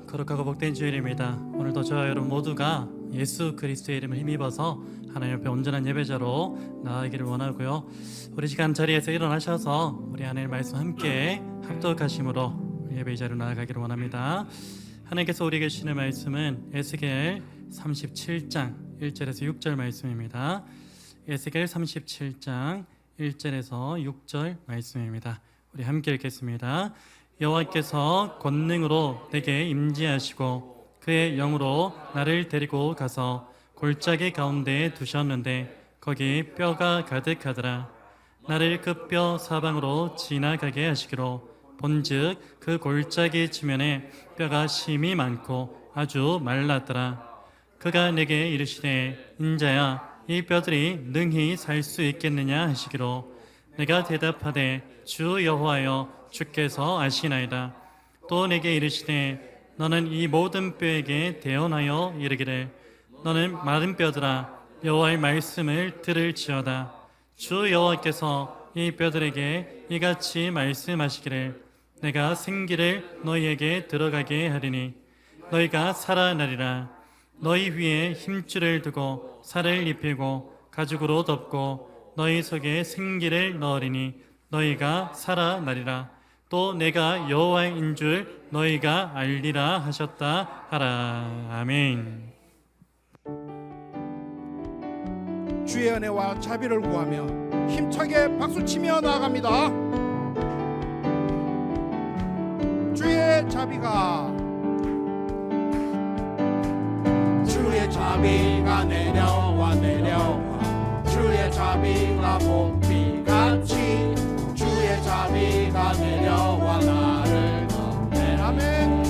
거룩하고 복된 주일입니다. 오늘도 저와 여러분 모두가 예수 그리스도의 이름을 힘입어서 하나님 앞에 온전한 예배자로 나아가기를 원하고요. 우리 시간 자리에서 일어나셔서 우리 하나님의 말씀 함께 합독하심으로 예배의 자리로 나아가기를 원합니다. 하나님께서 우리에게 주시는 말씀은 에스겔 37장 1절에서 6절 말씀입니다. 에스겔 37장 1절에서 6절 말씀입니다. 우리 함께 읽겠습니다. 여호와께서 권능으로 내게 임재하시고 그의 영으로 나를 데리고 가서 골짜기 가운데에 두셨는데 거기 뼈가 가득하더라. 나를 그 뼈 사방으로 지나가게 하시기로 본즉 그 골짜기 지면에 뼈가 심이 많고 아주 말랐더라. 그가 내게 이르시되 인자야 이 뼈들이 능히 살 수 있겠느냐 하시기로 내가 대답하되 주 여호와여 주께서 아시나이다. 또 내게 이르시되 너는 이 모든 뼈에게 대언하여 이르기를 너는 마른 뼈들아 여호와의 말씀을 들을지어다. 주 여호와께서 이 뼈들에게 이같이 말씀하시기를 내가 생기를 너희에게 들어가게 하리니 너희가 살아나리라. 너희 위에 힘줄을 두고 살을 입히고 가죽으로 덮고 너희 속에 생기를 넣으리니 너희가 살아나리라. 또 내가 여호와인 줄 너희가 알리라 하셨다 하라. 아멘. 주의 은혜와 자비를 구하며 힘차게 박수치며 나아갑니다. 주의 자비가 내려와 내려와 주의 자비가 봄비같이 주의 자비가 내려와 나를 덮네. 아멘.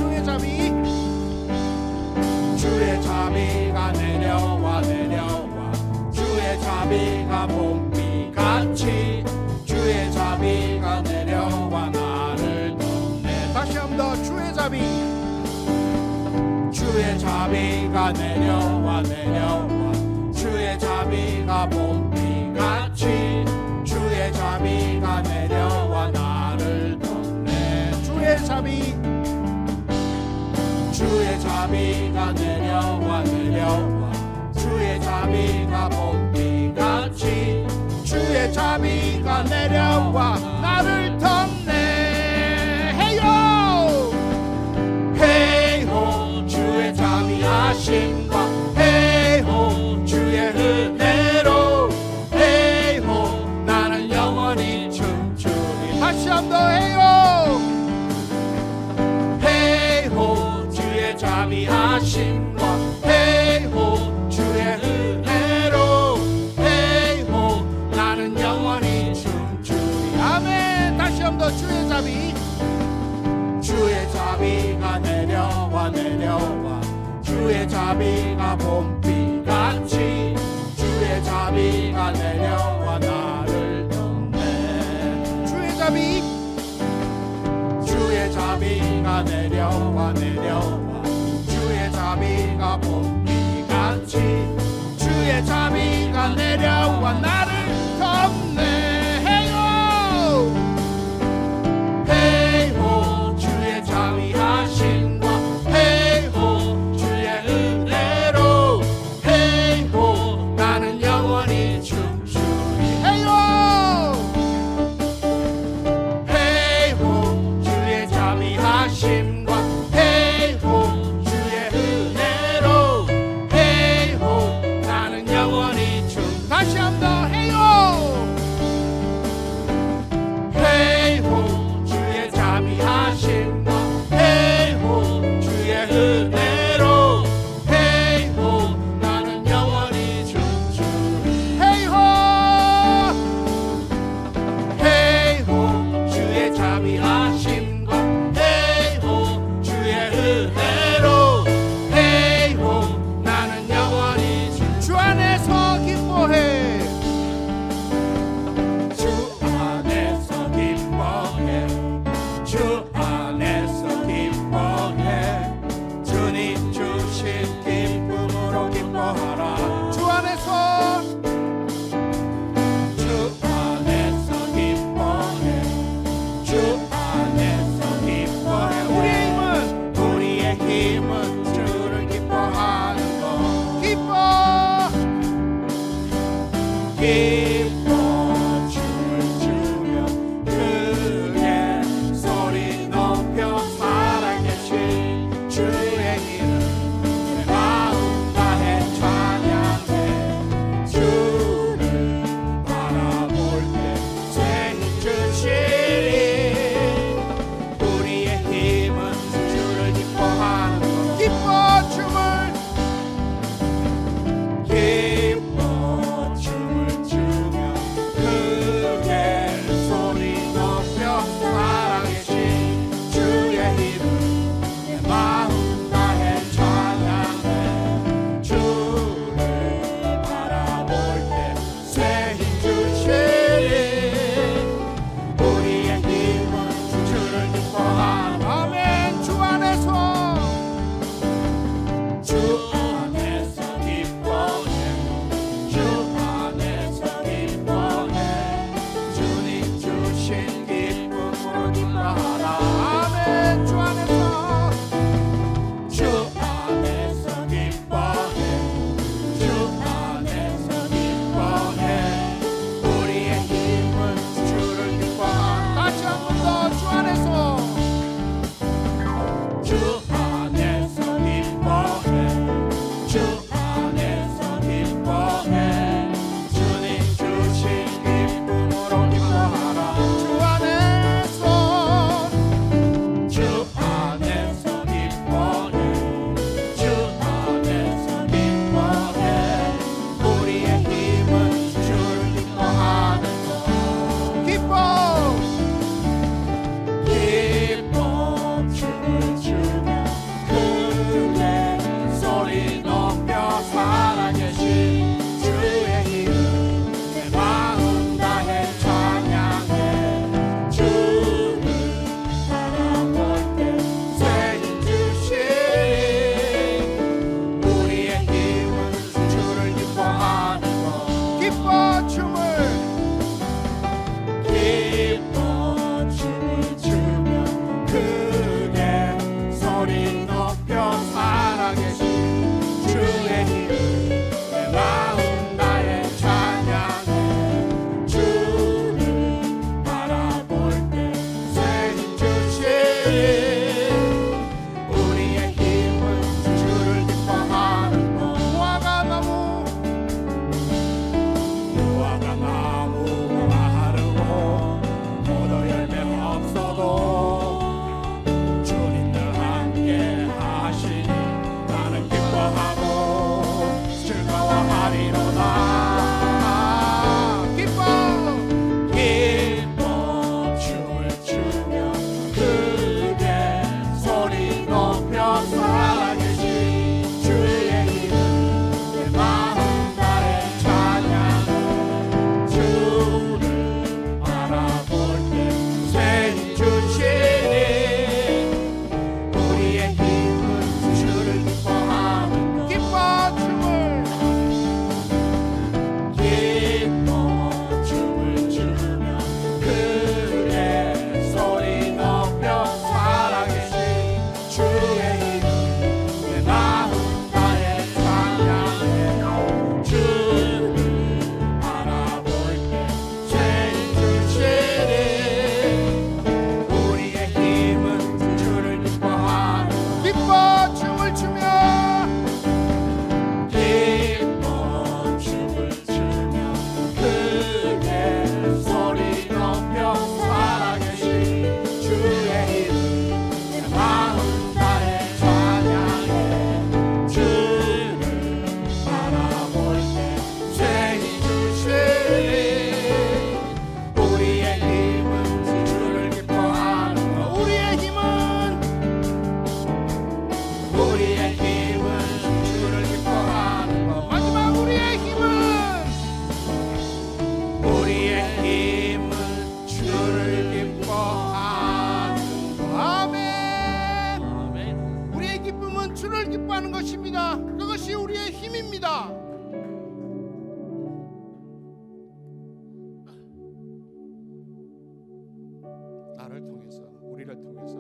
주의 자비가 내려와 내려와 주의 자비가 봄비같이 주의 자비가 내려와 나를 덮네. 다시 한번 더 주의 자비가 내려와 내려와 주의 자비가 봄비같이 주의 자비가 내려와 나를 덮네. 주의 자비가 내려와 내려와 주의 자비가 봄비같이 주의 자비가 내려와 나를 덮네. 헤이호 헤이호 주의 자비하심과 헤이호 주의 은혜로 헤이호 나는 영원히 춤추리. 다시 한번 헤이호 헤이호 주의 자비하심과 헤이호 주의 은혜로 헤이호 나는 영원히 춤추리. 아멘. 다시 한번 주의 자비가 내려와 내려와 주의 자비가 봄비같이 주의 자비가 내려와 나를 덮네. 주의 자비가 내려와 내려와 주의 자비가 봄비같이 주의 자비가 내려와 나를 덮네. 헤이호 헤이호 주의 자비하심과 헤이호 주의 은혜로 헤이호 나는 영원히 춤추리. 헤이호 헤이호 주의 자비하심과 헤이호 주의 은혜로 헤이호 나는 영원히 춤. 다시 한번 나가는 것입니다. 그것이 우리의 힘입니다. 나를 통해서, 우리를 통해서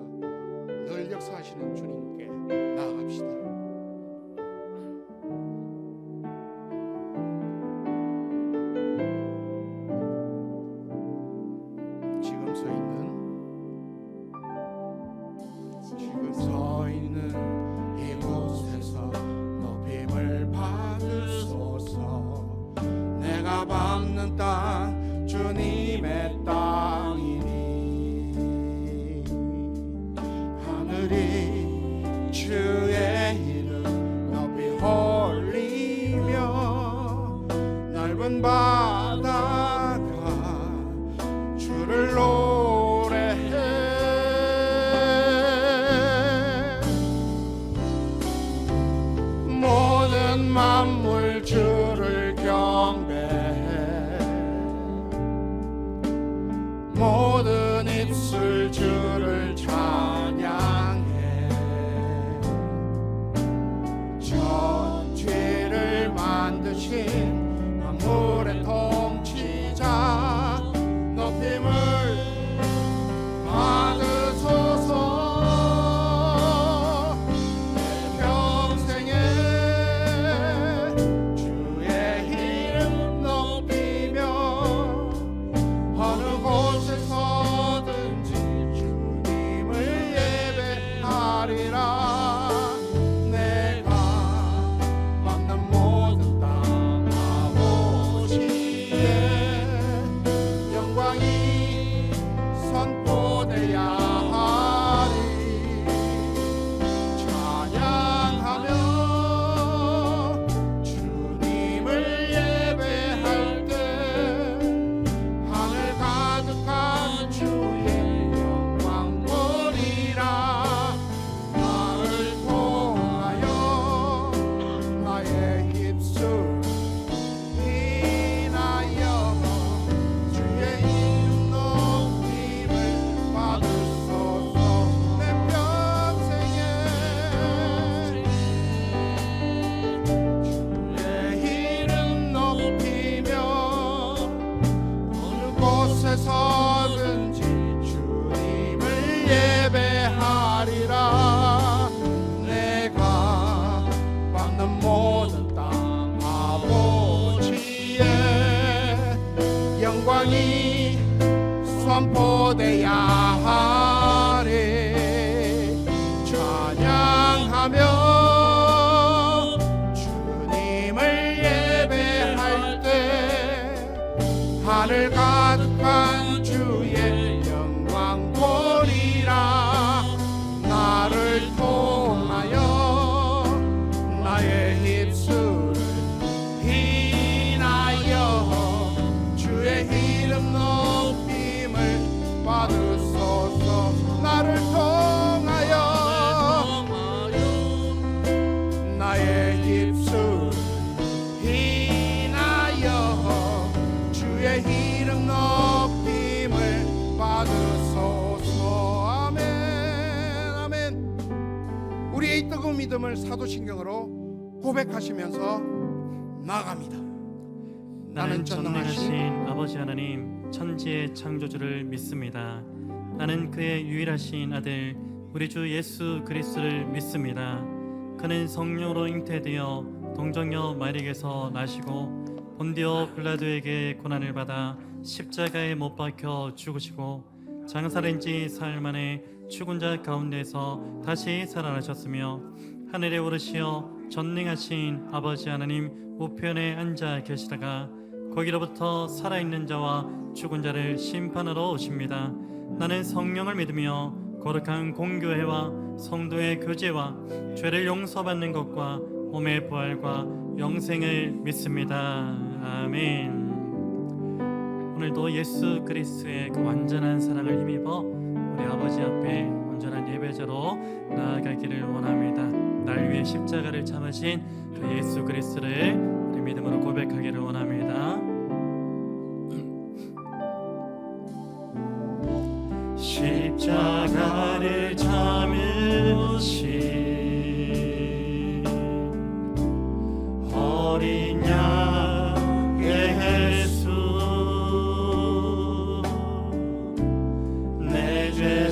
늘 역사하시는 주님께 나아갑시다. 지금 서 있는 이곳에서 높임을 받으소서. 내가 밟는 땅 주님의 땅이니 하늘이 주의 이름 높이 올리며 넓은 바다가 주를 노래해. 모든 만물 주를 경배해. 모든 입술 주를 찬양해. 천지를 만드신 만물의 통치자 높임을 받으소서. 내 평생에 주의 이름 높이며 어느 곳에서든지 주님을 예배하리라. 내가 만난 모든 땅 아버지의 영광이 선포되야 하리. 찬양하며 주님을 예배할 때 하늘 가득한 주의 영광 보리라. 나를 통하여 나의 입술 인하여 주의 이름 높임을 받으소서. 내 평생에 주의 이름 높이며 어느 곳에서든지 주님을 예배하리라. 내가 받는 모든 땅 아버지의 영광이 선포되야 하리. 찬양하며 주님을 예배할 때 하늘 가득한 주의 영광 보리라. 나를 통하여 나의 입술을 인하여 주의 이름 높임을 받으소서. 나를 통하여 나의 입술을 인하여 주의 이름 높임을 받으소서. 아멘 아멘. 우리의 이 뜨거운 믿음을 사도신경으로 고백하시면서 나아갑니다. 나는 전능하신 아버지 하나님 천지의 창조주를 믿습니다. 나는 그의 유일하신 아들 우리 주 예수 그리스도를 믿습니다. 그는 성령으로 잉태되어 동정녀 마리에게서 나시고 본디오 빌라도에게 고난을 받아 십자가에 못 박혀 죽으시고 장사된 지 사흘 만에 죽은 자 가운데서 다시 살아나셨으며 하늘에 오르시어 전능하신 아버지 하나님 우편에 앉아 계시다가 거기로부터 살아있는 자와 죽은 자를 심판하러 오십니다. 나는 성령을 믿으며 거룩한 공교회와 성도의 교제와 죄를 용서받는 것과 몸의 부활과 영생을 믿습니다. 아멘. 오늘도 예수 그리스도의 그 완전한 사랑을 힘입어 우리 아버지 앞에 온전한 예배자로 나아가기를 원합니다. 날 위해 십자가를 참으신 그 예수 그리스도를 우리 믿음으로 고백하기를 원합니다. 십자가를 참으신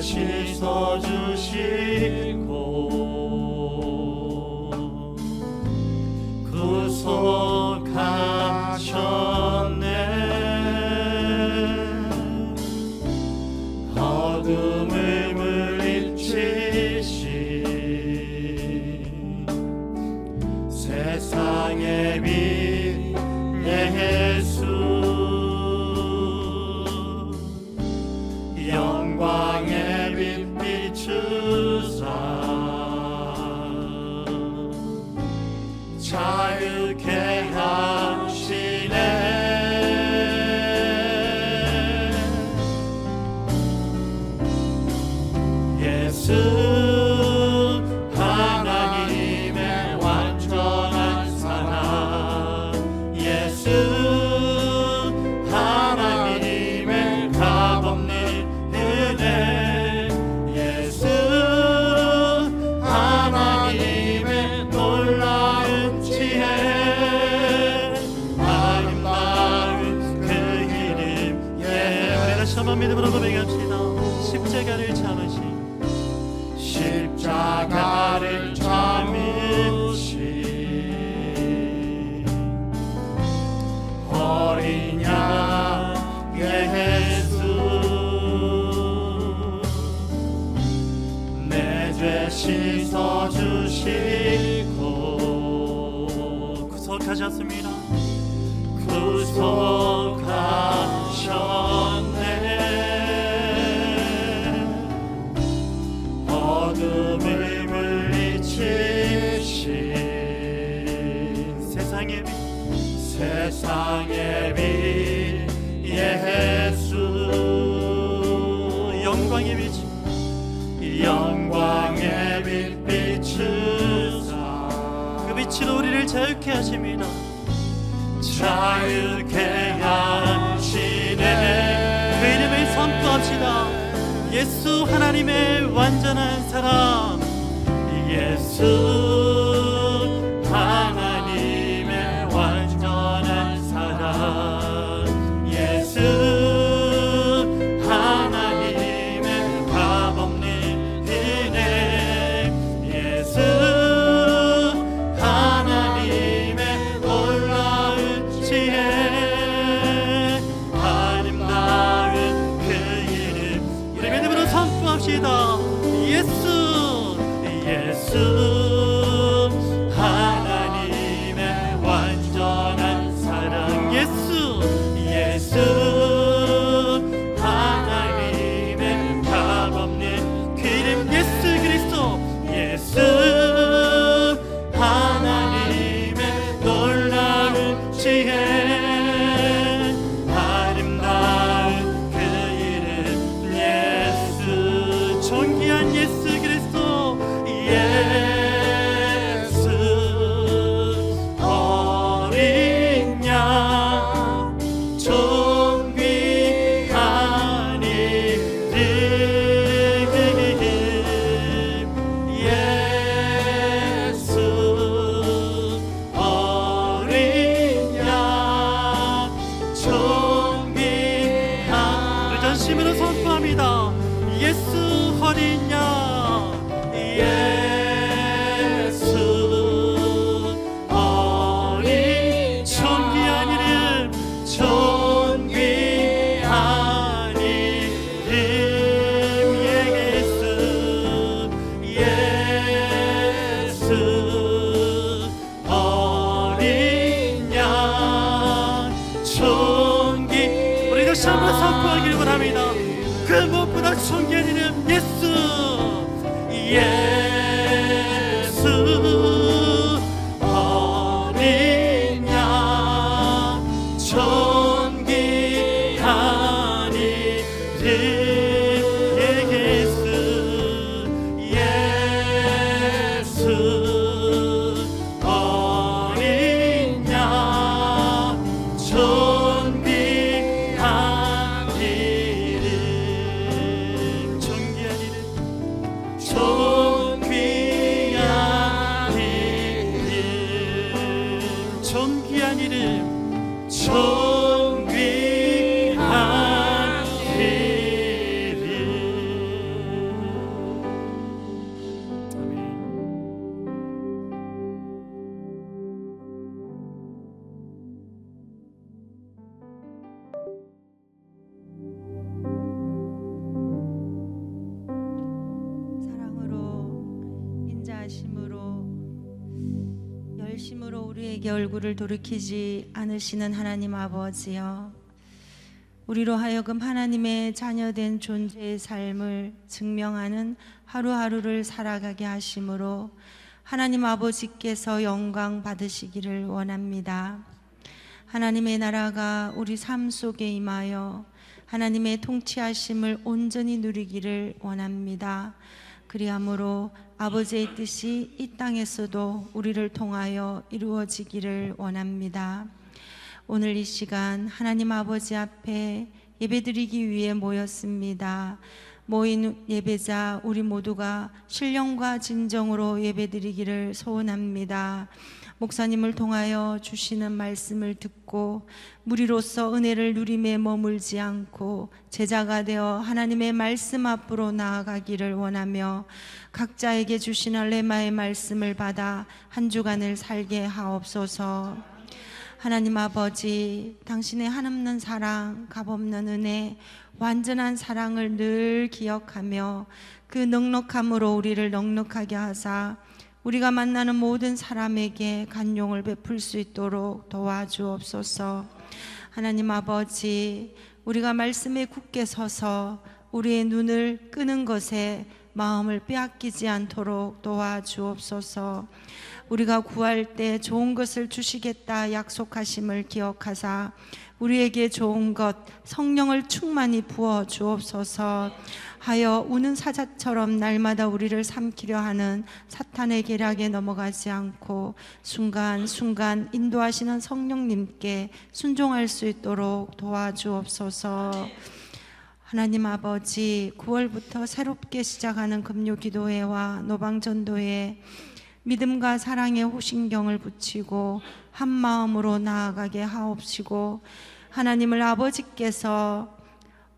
죄 씻어주시고 구속하셨네. 어둠을 물리치신 세상의 빛 예수, 영광의 빛 비추사 자유케 하시네. 예수 하나님의 완전한 사랑, 예수 하나님의 값없는 은혜, 예수 하나님의 놀라운 지혜, 아름다운 그 이름. 예, 우리 다시 한번 믿음으로 고백합시다. 십자가를 참으신, 십자가를 참으신 어린 양 예수, 내 죄 씻어주시고 구속하셨습니다. 구속하셨네. 어둠을 물리치신 세상의 빛, 세상의 빛 예수, 영광의 빛, 영광의 빛 비추사 그 빛으로 우리를 자유케 하십니다. 자유케 하시네. 그 이름을 선포합시다. 예수 하나님의 완전한 사랑, 예수 하나님의 완전한 사랑, 예수 하나님의 값없는 은혜, 예수 하나님의 놀라운 지혜, 아름다운 그 이름. 우리 믿음으로 선포합시다. 예수, 예수 하나님의 완전한 사랑, 예수, 예수 하나님의 값없는 그 이름, 예수 그리스도, 예수 하나님의 놀라운 지혜, 아름다운 그 이름, 예수, 존귀한 예수 그리스도, 예수 어린 양 존귀한 이름, 예수 어린 양 존귀한. 우리 전심으로 선포합니다. 예수 어린 양, 예수 어린 존귀한 이름, 존귀한 이름, 예수, 예수 어린 양 존귀. 우리 다시 한번 선포하기를 원합니다. 그 무엇보다 존귀한 이름, 예수, 예수 어린 양 존귀한 이름, 예수, 예수 어린 양 존귀한 이름, 존귀한 이름, 존귀한 진심으로 우리에게 얼굴을 돌이키지 않으시는 하나님 아버지여, 우리로 하여금 하나님의 자녀된 존재의 삶을 증명하는 하루하루를 살아가게 하심으로 하나님 아버지께서 영광 받으시기를 원합니다. 하나님의 나라가 우리 삶 속에 임하여 하나님의 통치하심을 온전히 누리기를 원합니다. 그리함으로 아버지의 뜻이 이 땅에서도 우리를 통하여 이루어지기를 원합니다. 오늘 이 시간 하나님 아버지 앞에 예배드리기 위해 모였습니다. 모인 예배자 우리 모두가 신령과 진정으로 예배드리기를 소원합니다. 목사님을 통하여 주시는 말씀을 듣고 무리로서 은혜를 누림에 머물지 않고 제자가 되어 하나님의 말씀 앞으로 나아가기를 원하며 각자에게 주시는 레마의 말씀을 받아 한 주간을 살게 하옵소서. 하나님 아버지, 당신의 한없는 사랑, 값없는 은혜, 완전한 사랑을 늘 기억하며 그 넉넉함으로 우리를 넉넉하게 하사 우리가 만나는 모든 사람에게 간용을 베풀 수 있도록 도와주옵소서. 하나님 아버지, 우리가 말씀에 굳게 서서 우리의 눈을 끄는 것에 마음을 빼앗기지 않도록 도와주옵소서. 우리가 구할 때 좋은 것을 주시겠다 약속하심을 기억하사 우리에게 좋은 것 성령을 충만히 부어 주옵소서. 하여 우는 사자처럼 날마다 우리를 삼키려 하는 사탄의 계략에 넘어가지 않고 순간순간 인도하시는 성령님께 순종할 수 있도록 도와주옵소서. 하나님 아버지, 9월부터 새롭게 시작하는 금요기도회와 노방전도회 믿음과 사랑의 호신경을 붙이고 한 마음으로 나아가게 하옵시고, 하나님을 아버지께서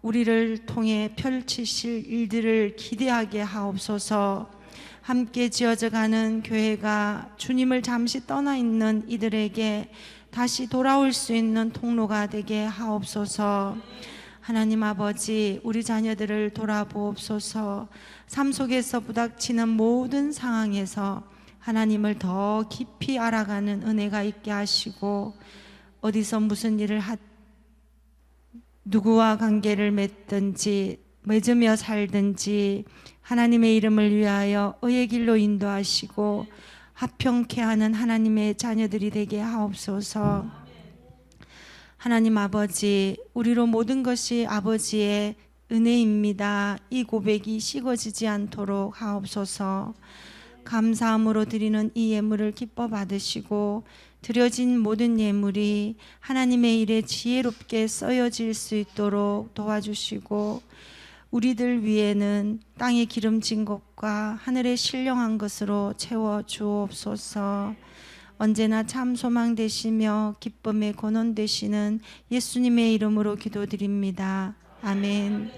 우리를 통해 펼치실 일들을 기대하게 하옵소서. 함께 지어져가는 교회가 주님을 잠시 떠나 있는 이들에게 다시 돌아올 수 있는 통로가 되게 하옵소서. 하나님 아버지, 우리 자녀들을 돌아보옵소서. 삶 속에서 부닥치는 모든 상황에서 하나님을 더 깊이 알아가는 은혜가 있게 하시고, 어디서 무슨 일을 누구와 관계를 맺으며 살든지 하나님의 이름을 위하여 의의 길로 인도하시고 화평케 하는 하나님의 자녀들이 되게 하옵소서. 하나님 아버지, 우리로 모든 것이 아버지의 은혜입니다. 이 고백이 식어지지 않도록 하옵소서. 감사함으로 드리는 이 예물을 기뻐 받으시고 드려진 모든 예물이 하나님의 일에 지혜롭게 쓰여질 수 있도록 도와주시고, 우리들 위에는 땅에 기름진 것과 하늘에 신령한 것으로 채워 주옵소서. 언제나 참 소망 되시며 기쁨의 근원 되시는 예수님의 이름으로 기도드립니다. 아멘.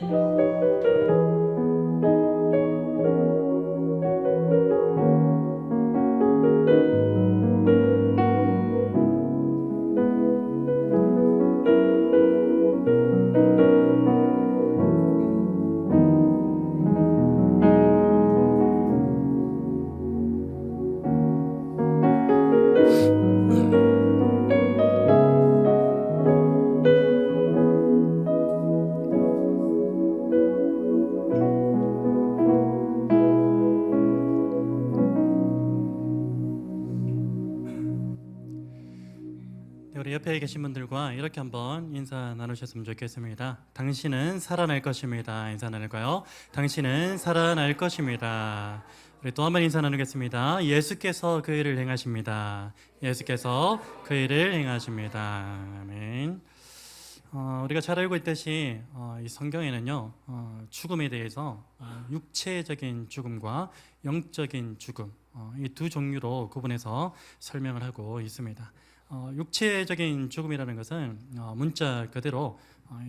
우리 옆에 계신 분들과 이렇게 한번 인사 나누셨으면 좋겠습니다. 당신은 살아날 것입니다. 인사 나눌까요? 당신은 살아날 것입니다. 우리 또 한 번 인사 나누겠습니다. 예수께서 그 일을 행하십니다. 예수께서 그 일을 행하십니다. 아멘. 우리가 잘 알고 있듯이 이 성경에는요, 죽음에 대해서 육체적인 죽음과 영적인 죽음, 이 두 종류로 구분해서 설명을 하고 있습니다. 육체적인 죽음이라는 것은 문자 그대로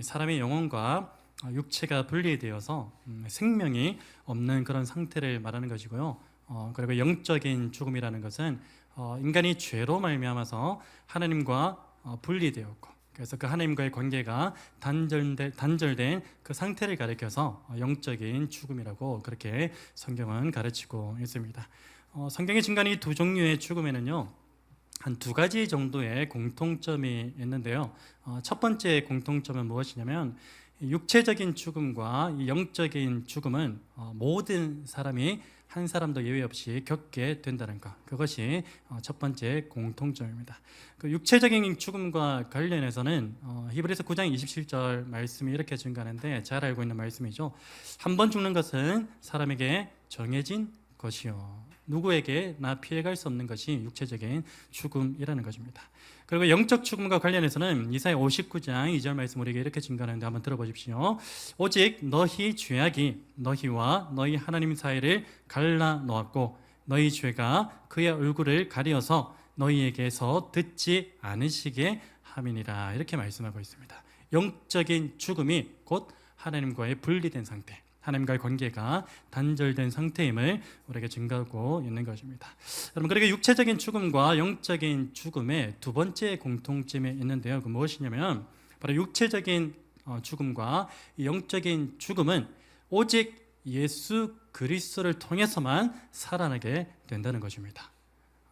사람의 영혼과 육체가 분리되어서 생명이 없는 그런 상태를 말하는 것이고요. 그리고 영적인 죽음이라는 것은 인간이 죄로 말미암아서 하나님과 분리되었고, 그래서 그 하나님과의 관계가 단절된 그 상태를 가리켜서 영적인 죽음이라고 그렇게 성경은 가르치고 있습니다. 성경에 증가한 이 두 종류의 죽음에는요, 한 두 가지 정도의 공통점이 있는데요. 첫 번째 공통점은 무엇이냐면 육체적인 죽음과 이 영적인 죽음은 모든 사람이 한 사람도 예외 없이 겪게 된다는 것, 그것이 첫 번째 공통점입니다. 그 육체적인 죽음과 관련해서는 히브리서 9장 27절 말씀이 이렇게 증가하는데 잘 알고 있는 말씀이죠. 한 번 죽는 것은 사람에게 정해진 것이요, 누구에게나 피해갈 수 없는 것이 육체적인 죽음이라는 것입니다. 그리고 영적 죽음과 관련해서는 이사야 59장 2절 말씀 우리에게 이렇게 증가하는데 한번 들어보십시오. 오직 너희 죄악이 너희와 너희 하나님 사이를 갈라 놓았고 너희 죄가 그의 얼굴을 가리어서 너희에게서 듣지 않으시게 함이니라, 이렇게 말씀하고 있습니다. 영적인 죽음이 곧 하나님과의 분리된 상태, 하나님과의 관계가 단절된 상태임을 우리에게 증가하고 있는 것입니다. 여러분, 그리고 육체적인 죽음과 영적인 죽음의 두 번째 공통점이 있는데요. 그 무엇이냐면 바로 육체적인 죽음과 영적인 죽음은 오직 예수 그리스도를 통해서만 살아나게 된다는 것입니다.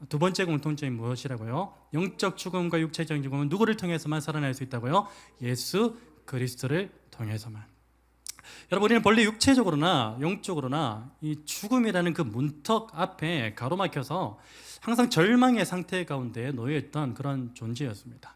두 번째 공통점이 무엇이라고요? 영적 죽음과 육체적인 죽음은 누구를 통해서만 살아날 수 있다고요? 예수 그리스도를 통해서만. 여러분, 우리는 본래 육체적으로나 영적으로나 이 죽음이라는 그 문턱 앞에 가로막혀서 항상 절망의 상태 가운데 놓여있던 그런 존재였습니다.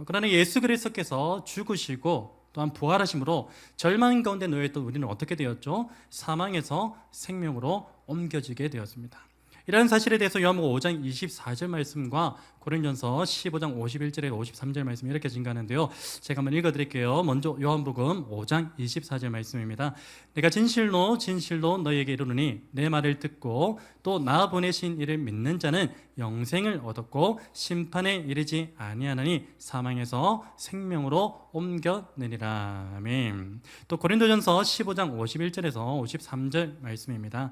그러나 예수 그리스도께서 죽으시고 또한 부활하심으로 절망 가운데 놓여있던 우리는 어떻게 되었죠? 사망에서 생명으로 옮겨지게 되었습니다. 이러한 사실에 대해서 요한복음 5장 24절 말씀과 고린도전서 15장 51절에 53절 말씀이 이렇게 증가하는데요. 제가 한번 읽어드릴게요. 먼저 요한복음 5장 24절 말씀입니다. 내가 진실로 진실로 너희에게 이르노니 내 말을 듣고 또 나 보내신 이를 믿는 자는 영생을 얻었고 심판에 이르지 아니하나니 사망에서 생명으로 옮겨내리라. 아멘. 또 고린도전서 15장 51절에서 53절 말씀입니다.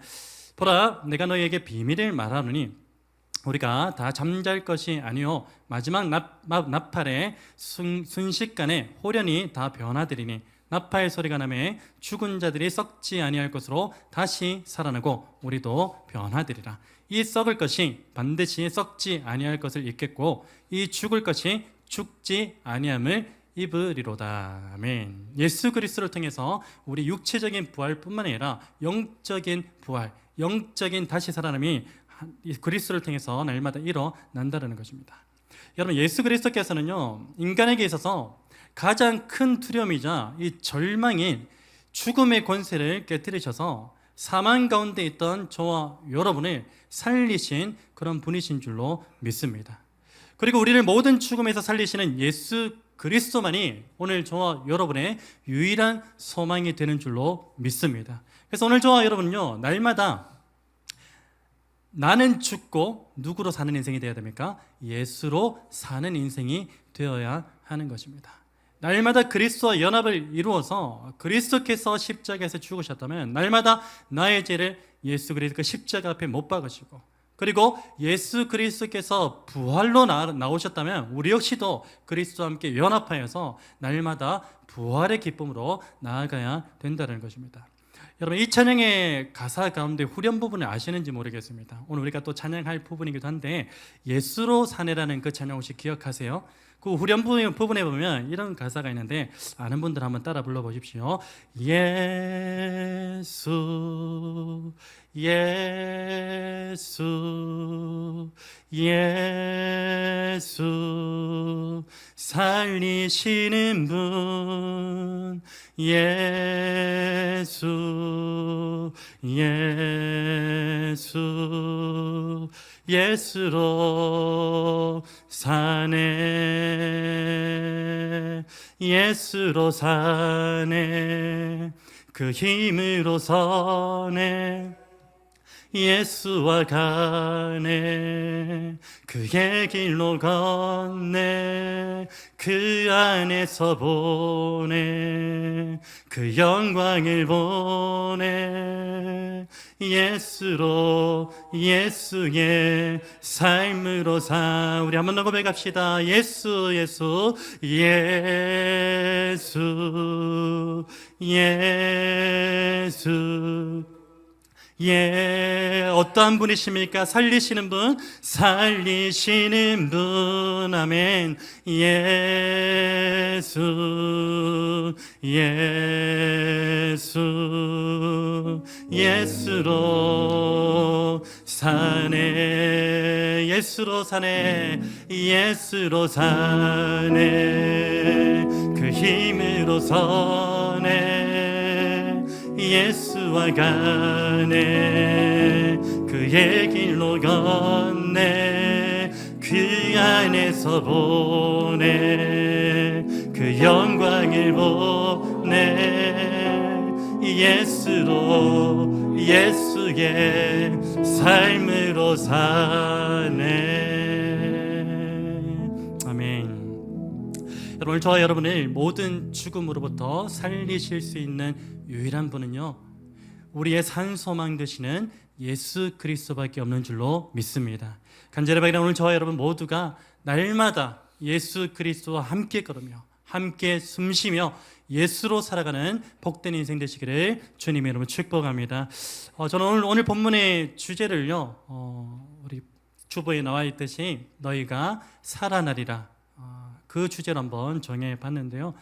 보라, 내가 너희에게 비밀을 말하노니 우리가 다 잠잘 것이 아니요 마지막 나팔의 순식간에 호련히 다 변화되리니 나팔 소리가 나매 죽은 자들이 썩지 아니할 것으로 다시 살아나고 우리도 변화되리라. 이 썩을 것이 반드시 썩지 아니할 것을 입겠고 이 죽을 것이 죽지 아니함을 입으리로다. 아멘. 예수 그리스도를 통해서 우리 육체적인 부활뿐만 아니라 영적인 부활, 영적인 다시 살아남이 그리스도를 통해서 날마다 일어난다는 것입니다. 여러분, 예수 그리스도께서는요, 인간에게 있어서 가장 큰 두려움이자 이 절망인 죽음의 권세를 깨뜨리셔서 사망 가운데 있던 저와 여러분을 살리신 그런 분이신 줄로 믿습니다. 그리고 우리를 모든 죽음에서 살리시는 예수 그리스도만이 오늘 저와 여러분의 유일한 소망이 되는 줄로 믿습니다. 그래서 오늘 저와 여러분은요, 날마다 나는 죽고 누구로 사는 인생이 되어야 됩니까? 예수로 사는 인생이 되어야 하는 것입니다. 날마다 그리스도와 연합을 이루어서 그리스도께서 십자가에서 죽으셨다면 날마다 나의 죄를 예수 그리스도 그 십자가 앞에 못 박으시고, 그리고 예수 그리스도께서 부활로 나오셨다면 우리 역시도 그리스도와 함께 연합하여서 날마다 부활의 기쁨으로 나아가야 된다는 것입니다. 여러분, 이 찬양의 가사 가운데 후렴 부분을 아시는지 모르겠습니다. 오늘 우리가 또 찬양할 부분이기도 한데 예수로 사네라는 그 찬양 혹시 기억하세요? 그 후렴 부분에 보면 이런 가사가 있는데 아는 분들 한번 따라 불러보십시오. 예수 예수 예수 살리시는 분 예수 예수 예수로 사네 예수로 사네 그 힘으로 서네 예수와 가네 그의 길로 걷네 그 안에서 보네 그 영광을 보네 예수로 예수의 삶으로 사. 우리 한번 더 고백합시다. 예수 예수 예수 예수 어떠한 분이십니까? 살리시는 분, 살리시는 분. 아멘. 예수, 예수, 예수로 사네, 예수로 사네, 예수로 사네, 그 힘으로 서네, 예수와 가네, 그의 길로 걷네, 그 안에서 보네, 그 영광을 보네, 예수로, 예수의 삶으로 사네. 아멘. 오늘 저와 여러분을 모든 죽음으로부터 살리실 수 있는 유일한 분은요, 우리의 산소망 되시는 예수 그리스도밖에 없는 줄로 믿습니다. 간절히 바라는 오늘 저와 여러분 모두가 날마다 예수 그리스도와 함께 걸으며 함께 숨쉬며 예수로 살아가는 복된 인생 되시기를 주님의 이름으로 축복합니다. 저는 오늘 본문의 주제를요, 우리 주보에 나와 있듯이 너희가 살아나리라, 그 주제로 한번 정해봤는데요.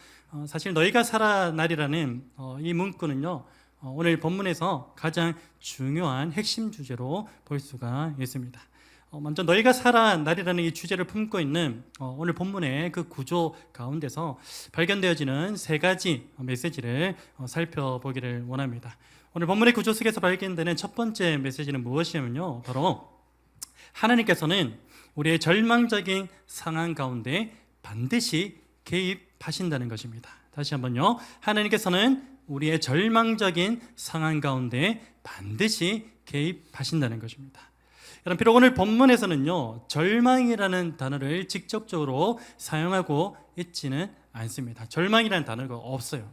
사실 너희가 살아나리라는 이 문구는요, 오늘 본문에서 가장 중요한 핵심 주제로 볼 수가 있습니다. 먼저 너희가 살아나리라는 이 주제를 품고 있는 오늘 본문의 그 구조 가운데서 발견되어지는 세 가지 메시지를 살펴보기를 원합니다. 오늘 본문의 구조 속에서 발견되는 첫 번째 메시지는 무엇이냐면요, 바로 하나님께서는 우리의 절망적인 상황 가운데 반드시 개입하신다는 것입니다. 다시 한번요, 하나님께서는 우리의 절망적인 상황 가운데 반드시 개입하신다는 것입니다. 여러분, 비록 오늘 본문에서는요, 절망이라는 단어를 직접적으로 사용하고 있지는 않습니다. 절망이라는 단어가 없어요.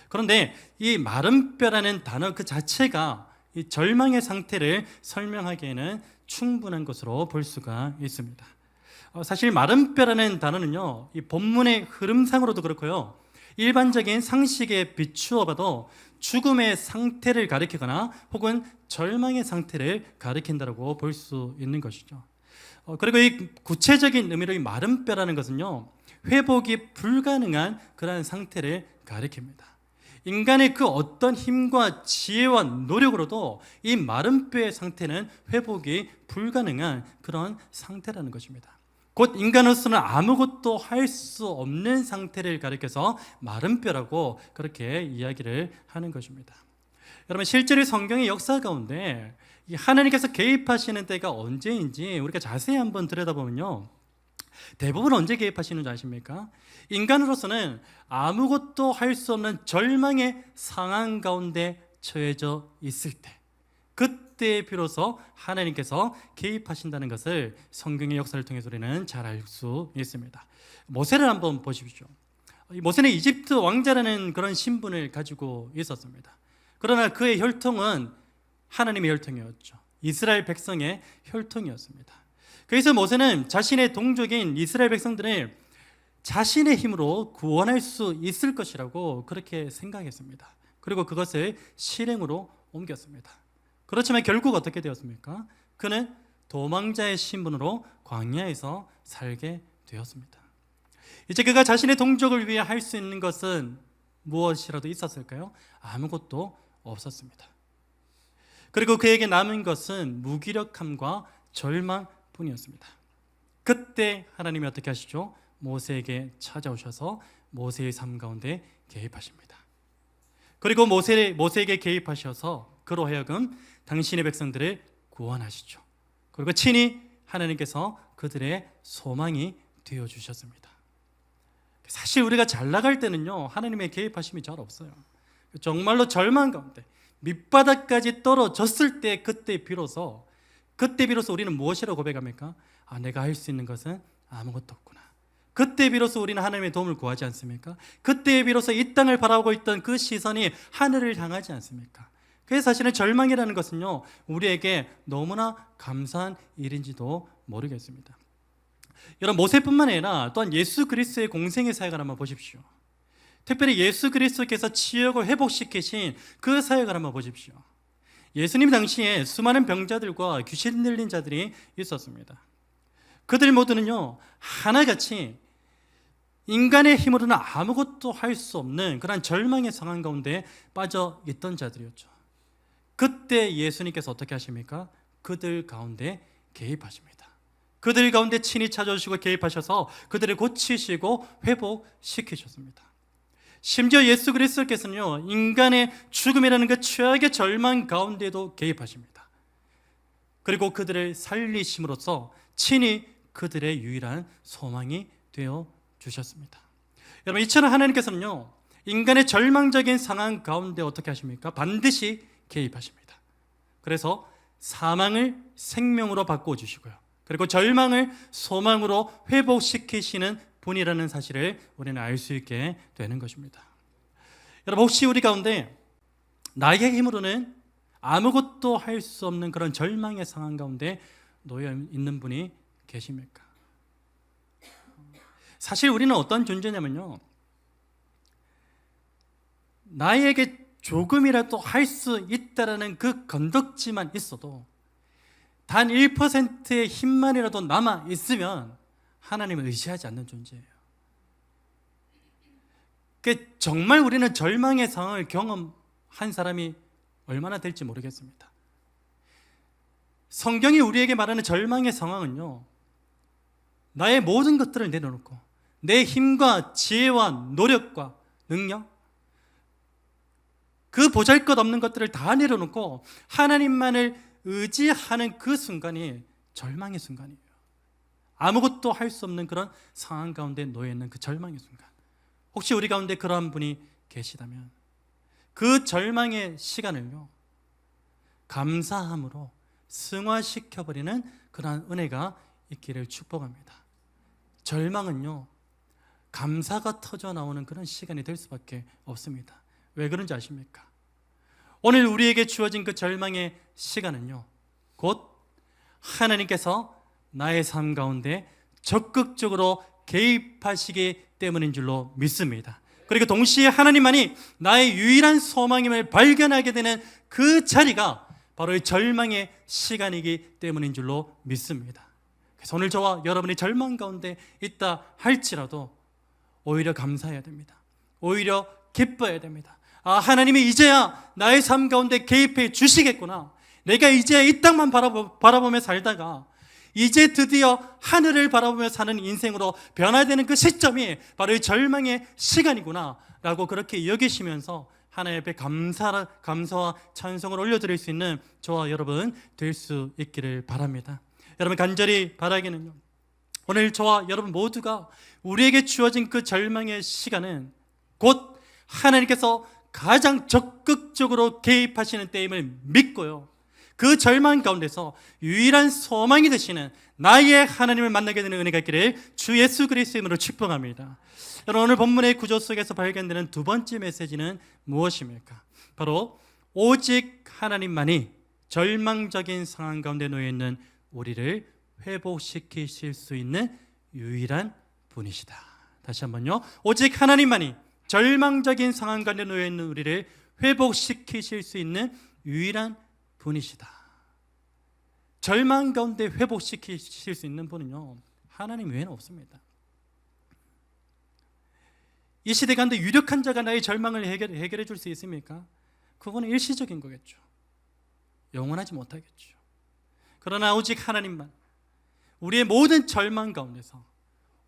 그런데 이 마른 뼈라는 단어 그 자체가 이 절망의 상태를 설명하기에는 충분한 것으로 볼 수가 있습니다. 사실 마른 뼈라는 단어는요, 이 본문의 흐름상으로도 그렇고요, 일반적인 상식에 비추어 봐도 죽음의 상태를 가리키거나 혹은 절망의 상태를 가리킨다고 볼 수 있는 것이죠. 그리고 이 구체적인 의미로 이 마른 뼈라는 것은요, 회복이 불가능한 그러한 상태를 가리킵니다. 인간의 그 어떤 힘과 지혜와 노력으로도 이 마른 뼈의 상태는 회복이 불가능한 그런 상태라는 것입니다. 곧 인간으로서는 아무것도 할 수 없는 상태를 가리켜서 마른 뼈라고 그렇게 이야기를 하는 것입니다. 여러분, 실제로 성경의 역사 가운데 하나님께서 개입하시는 때가 언제인지 우리가 자세히 한번 들여다보면요, 대부분 언제 개입하시는 줄 아십니까? 인간으로서는 아무것도 할 수 없는 절망의 상황 가운데 처해져 있을 때, 그때 비로소 하나님께서 개입하신다는 것을 성경의 역사를 통해서 우리는 잘 알 수 있습니다. 모세를 한번 보십시오. 모세는 이집트 왕자라는 그런 신분을 가지고 있었습니다. 그러나 그의 혈통은 하나님의 혈통이었죠. 이스라엘 백성의 혈통이었습니다. 그래서 모세는 자신의 동족인 이스라엘 백성들을 자신의 힘으로 구원할 수 있을 것이라고 그렇게 생각했습니다. 그리고 그것을 실행으로 옮겼습니다. 그렇지만 결국 어떻게 되었습니까? 그는 도망자의 신분으로 광야에서 살게 되었습니다. 이제 그가 자신의 동족을 위해 할 수 있는 것은 무엇이라도 있었을까요? 아무것도 없었습니다. 그리고 그에게 남은 것은 무기력함과 절망뿐이었습니다. 그때 하나님이 어떻게 하시죠? 모세에게 찾아오셔서 모세의 삶 가운데 개입하십니다. 그리고 모세에게 개입하셔서 그로 하여금 당신의 백성들을 구원하시죠. 그리고 친히 하나님께서 그들의 소망이 되어주셨습니다. 사실 우리가 잘 나갈 때는요, 하나님의 개입하심이 잘 없어요. 정말로 절망 가운데 밑바닥까지 떨어졌을 때 그때 비로소 우리는 무엇이라고 고백합니까? 내가 할 수 있는 것은 아무것도 없구나. 그때 비로소 우리는 하나님의 도움을 구하지 않습니까? 그때 비로소 이 땅을 바라보고 있던 그 시선이 하늘을 향하지 않습니까? 그래서 사실은 절망이라는 것은요, 우리에게 너무나 감사한 일인지도 모르겠습니다. 여러분, 모세뿐만 아니라 또한 예수 그리스도의 공생의 사역을 한번 보십시오. 특별히 예수 그리스도께서 치유하고 회복시키신 그 사역을 한번 보십시오. 예수님 당시에 수많은 병자들과 귀신 들린 자들이 있었습니다. 그들 모두는요, 하나같이 인간의 힘으로는 아무것도 할 수 없는 그런 절망의 상황 가운데 빠져 있던 자들이었죠. 그때 예수님께서 어떻게 하십니까? 그들 가운데 개입하십니다. 그들 가운데 친히 찾아오시고 개입하셔서 그들을 고치시고 회복시키셨습니다. 심지어 예수 그리스도께서는요, 인간의 죽음이라는 그 최악의 절망 가운데도 개입하십니다. 그리고 그들을 살리심으로써 친히 그들의 유일한 소망이 되어 주셨습니다. 여러분, 이처럼 하나님께서는요, 인간의 절망적인 상황 가운데 어떻게 하십니까? 반드시 개입하십니다. 그래서 사망을 생명으로 바꿔주시고요, 그리고 절망을 소망으로 회복시키시는 분이라는 사실을 우리는 알 수 있게 되는 것입니다. 여러분, 혹시 우리 가운데 나의 힘으로는 아무것도 할 수 없는 그런 절망의 상황 가운데 놓여 있는 분이 계십니까? 사실 우리는 어떤 존재냐면요, 나에게 조금이라도 할 수 있다라는 그 건덕지만 있어도, 단 1%의 힘만이라도 남아 있으면 하나님을 의지하지 않는 존재예요. 정말 우리는 절망의 상황을 경험한 사람이 얼마나 될지 모르겠습니다. 성경이 우리에게 말하는 절망의 상황은요, 나의 모든 것들을 내려놓고 내 힘과 지혜와 노력과 능력, 그 보잘것없는 것들을 다 내려놓고 하나님만을 의지하는 그 순간이 절망의 순간이에요. 아무것도 할 수 없는 그런 상황 가운데 놓여있는 그 절망의 순간, 혹시 우리 가운데 그러한 분이 계시다면 그 절망의 시간을요, 감사함으로 승화시켜버리는 그러한 은혜가 있기를 축복합니다. 절망은요, 감사가 터져 나오는 그런 시간이 될 수밖에 없습니다. 왜 그런지 아십니까? 오늘 우리에게 주어진 그 절망의 시간은요, 곧 하나님께서 나의 삶 가운데 적극적으로 개입하시기 때문인 줄로 믿습니다. 그리고 동시에 하나님만이 나의 유일한 소망임을 발견하게 되는 그 자리가 바로 이 절망의 시간이기 때문인 줄로 믿습니다. 그래서 오늘 저와 여러분이 절망 가운데 있다 할지라도 오히려 감사해야 됩니다. 오히려 기뻐해야 됩니다. 하나님이 이제야 나의 삶 가운데 개입해 주시겠구나. 내가 이제 이 땅만 바라보며 살다가 이제 드디어 하늘을 바라보며 사는 인생으로 변화되는 그 시점이 바로 이 절망의 시간이구나 라고 그렇게 여기시면서 하나님 앞에 감사와 찬송을 올려드릴 수 있는 저와 여러분 될 수 있기를 바랍니다. 여러분, 간절히 바라기는요, 오늘 저와 여러분 모두가 우리에게 주어진 그 절망의 시간은 곧 하나님께서 가장 적극적으로 개입하시는 때임을 믿고요, 그 절망 가운데서 유일한 소망이 되시는 나의 하나님을 만나게 되는 은혜가 있기를 주 예수 그리스도의 이름으로 축복합니다. 여러분, 오늘 본문의 구조 속에서 발견되는 두 번째 메시지는 무엇입니까? 바로 오직 하나님만이 절망적인 상황 가운데 놓여 있는 우리를 회복시키실 수 있는 유일한 분이시다. 다시 한번요, 오직 하나님만이 절망적인 상황 가운데 놓여 있는 우리를 회복시키실 수 있는 유일한 분이시다. 절망 가운데 회복시키실 수 있는 분은요, 하나님 외에는 없습니다. 이 시대 가운데 유력한 자가 나의 절망을 해결해 줄 수 있습니까? 그거는 일시적인 거겠죠. 영원하지 못하겠죠. 그러나 오직 하나님만 우리의 모든 절망 가운데서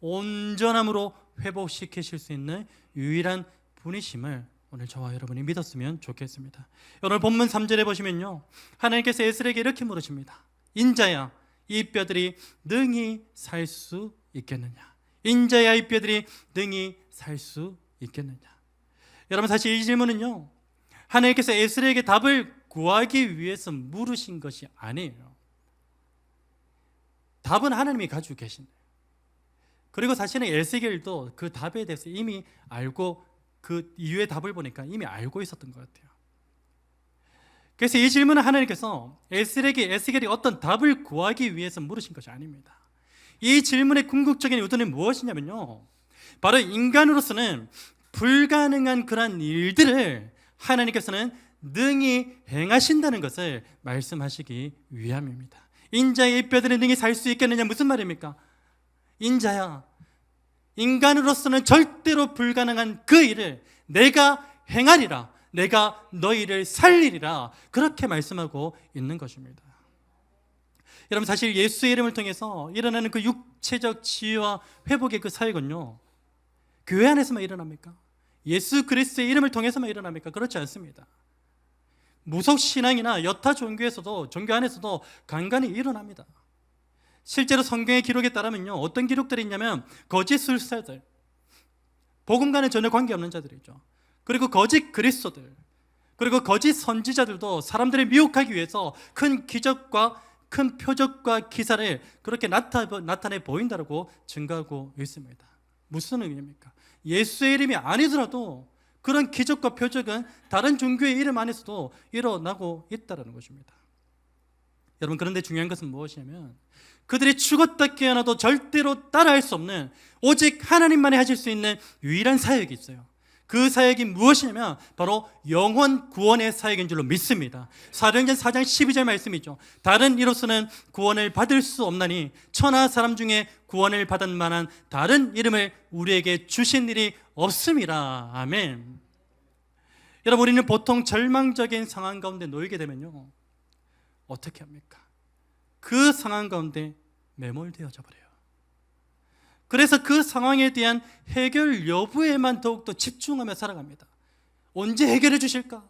온전함으로 회복시키실 수 있는 유일한 분이심을 오늘 저와 여러분이 믿었으면 좋겠습니다. 오늘 본문 3절에 보시면요, 하나님께서 에스겔에게 이렇게 물으십니다. 인자야, 이 뼈들이 능히 살 수 있겠느냐? 인자야, 이 뼈들이 능히 살 수 있겠느냐? 여러분, 사실 이 질문은요, 하나님께서 에스겔에게 답을 구하기 위해서 물으신 것이 아니에요. 답은 하나님이 가지고 계신 거예요. 그리고 사실은 에스겔도 그 답에 대해서 이미 알고, 그 이유의 답을 보니까 이미 알고 있었던 것 같아요. 그래서 이 질문은 하나님께서 에스겔이 어떤 답을 구하기 위해서 물으신 것이 아닙니다. 이 질문의 궁극적인 의도는 무엇이냐면요, 바로 인간으로서는 불가능한 그런 일들을 하나님께서는 능히 행하신다는 것을 말씀하시기 위함입니다. 인자의 이 뼈들이 능히 살 수 있겠느냐, 무슨 말입니까? 인자야, 인간으로서는 절대로 불가능한 그 일을 내가 행하리라, 내가 너희를 살리리라, 그렇게 말씀하고 있는 것입니다. 여러분, 사실 예수의 이름을 통해서 일어나는 그 육체적 치유와 회복의 그 사역은요, 교회 안에서만 일어납니까? 예수 그리스도의 이름을 통해서만 일어납니까? 그렇지 않습니다. 무속 신앙이나 여타 종교에서도, 종교 안에서도 간간히 일어납니다. 실제로 성경의 기록에 따르면요, 어떤 기록들이 있냐면 거짓 술사들, 복음과는 전혀 관계없는 자들이죠. 그리고 거짓 그리스도들, 그리고 거짓 선지자들도 사람들을 미혹하기 위해서 큰 기적과 큰 표적과 기사를 그렇게 나타내 보인다고 증거하고 있습니다. 무슨 의미입니까? 예수의 이름이 아니더라도 그런 기적과 표적은 다른 종교의 이름 안에서도 일어나고 있다는 것입니다. 여러분, 그런데 중요한 것은 무엇이냐면 그들이 죽었다 깨어나도 절대로 따라할 수 없는, 오직 하나님만이 하실 수 있는 유일한 사역이 있어요. 그 사역이 무엇이냐면 바로 영혼 구원의 사역인 줄로 믿습니다. 사도행전 4장 12절 말씀이죠. 다른 이로서는 구원을 받을 수 없나니 천하 사람 중에 구원을 받을 만한 다른 이름을 우리에게 주신 일이 없음이라. 아멘. 여러분, 우리는 보통 절망적인 상황 가운데 놓이게 되면요, 어떻게 합니까? 그 상황 가운데 매몰되어져 버려요. 그래서 그 상황에 대한 해결 여부에만 더욱더 집중하며 살아갑니다. 언제 해결해 주실까?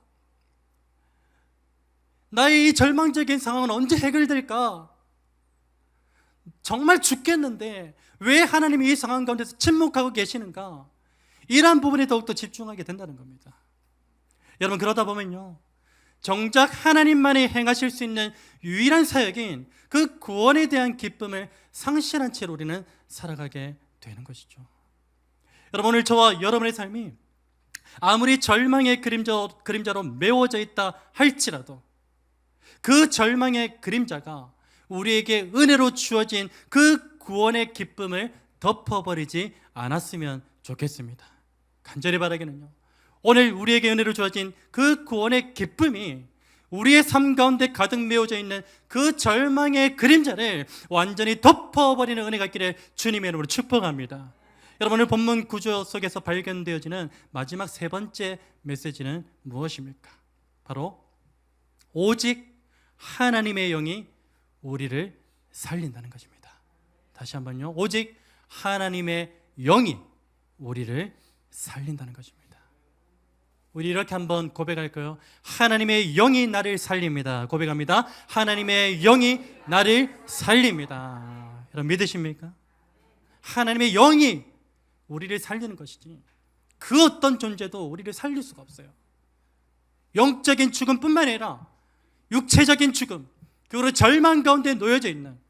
나의 이 절망적인 상황은 언제 해결될까? 정말 죽겠는데 왜 하나님이 이 상황 가운데서 침묵하고 계시는가? 이러한 부분에 더욱더 집중하게 된다는 겁니다. 여러분, 그러다 보면요, 정작 하나님만이 행하실 수 있는 유일한 사역인 그 구원에 대한 기쁨을 상실한 채로 우리는 살아가게 되는 것이죠. 여러분, 오늘 저와 여러분의 삶이 아무리 절망의 그림자로 메워져 있다 할지라도 그 절망의 그림자가 우리에게 은혜로 주어진 그 구원의 기쁨을 덮어버리지 않았으면 좋겠습니다. 간절히 바라기는요, 오늘 우리에게 은혜로 주어진 그 구원의 기쁨이 우리의 삶 가운데 가득 메워져 있는 그 절망의 그림자를 완전히 덮어버리는 은혜가 있기를 주님의 이름으로 축복합니다. 여러분, 오늘 본문 구조 속에서 발견되어지는 마지막 세 번째 메시지는 무엇입니까? 바로 오직 하나님의 영이 우리를 살린다는 것입니다. 다시 한번요, 오직 하나님의 영이 우리를 살린다는 것입니다. 우리 이렇게 한번 고백할까요? 하나님의 영이 나를 살립니다. 고백합니다. 하나님의 영이 나를 살립니다. 여러분, 믿으십니까? 하나님의 영이 우리를 살리는 것이지 그 어떤 존재도 우리를 살릴 수가 없어요. 영적인 죽음뿐만 아니라 육체적인 죽음, 그리고 절망 가운데 놓여져 있는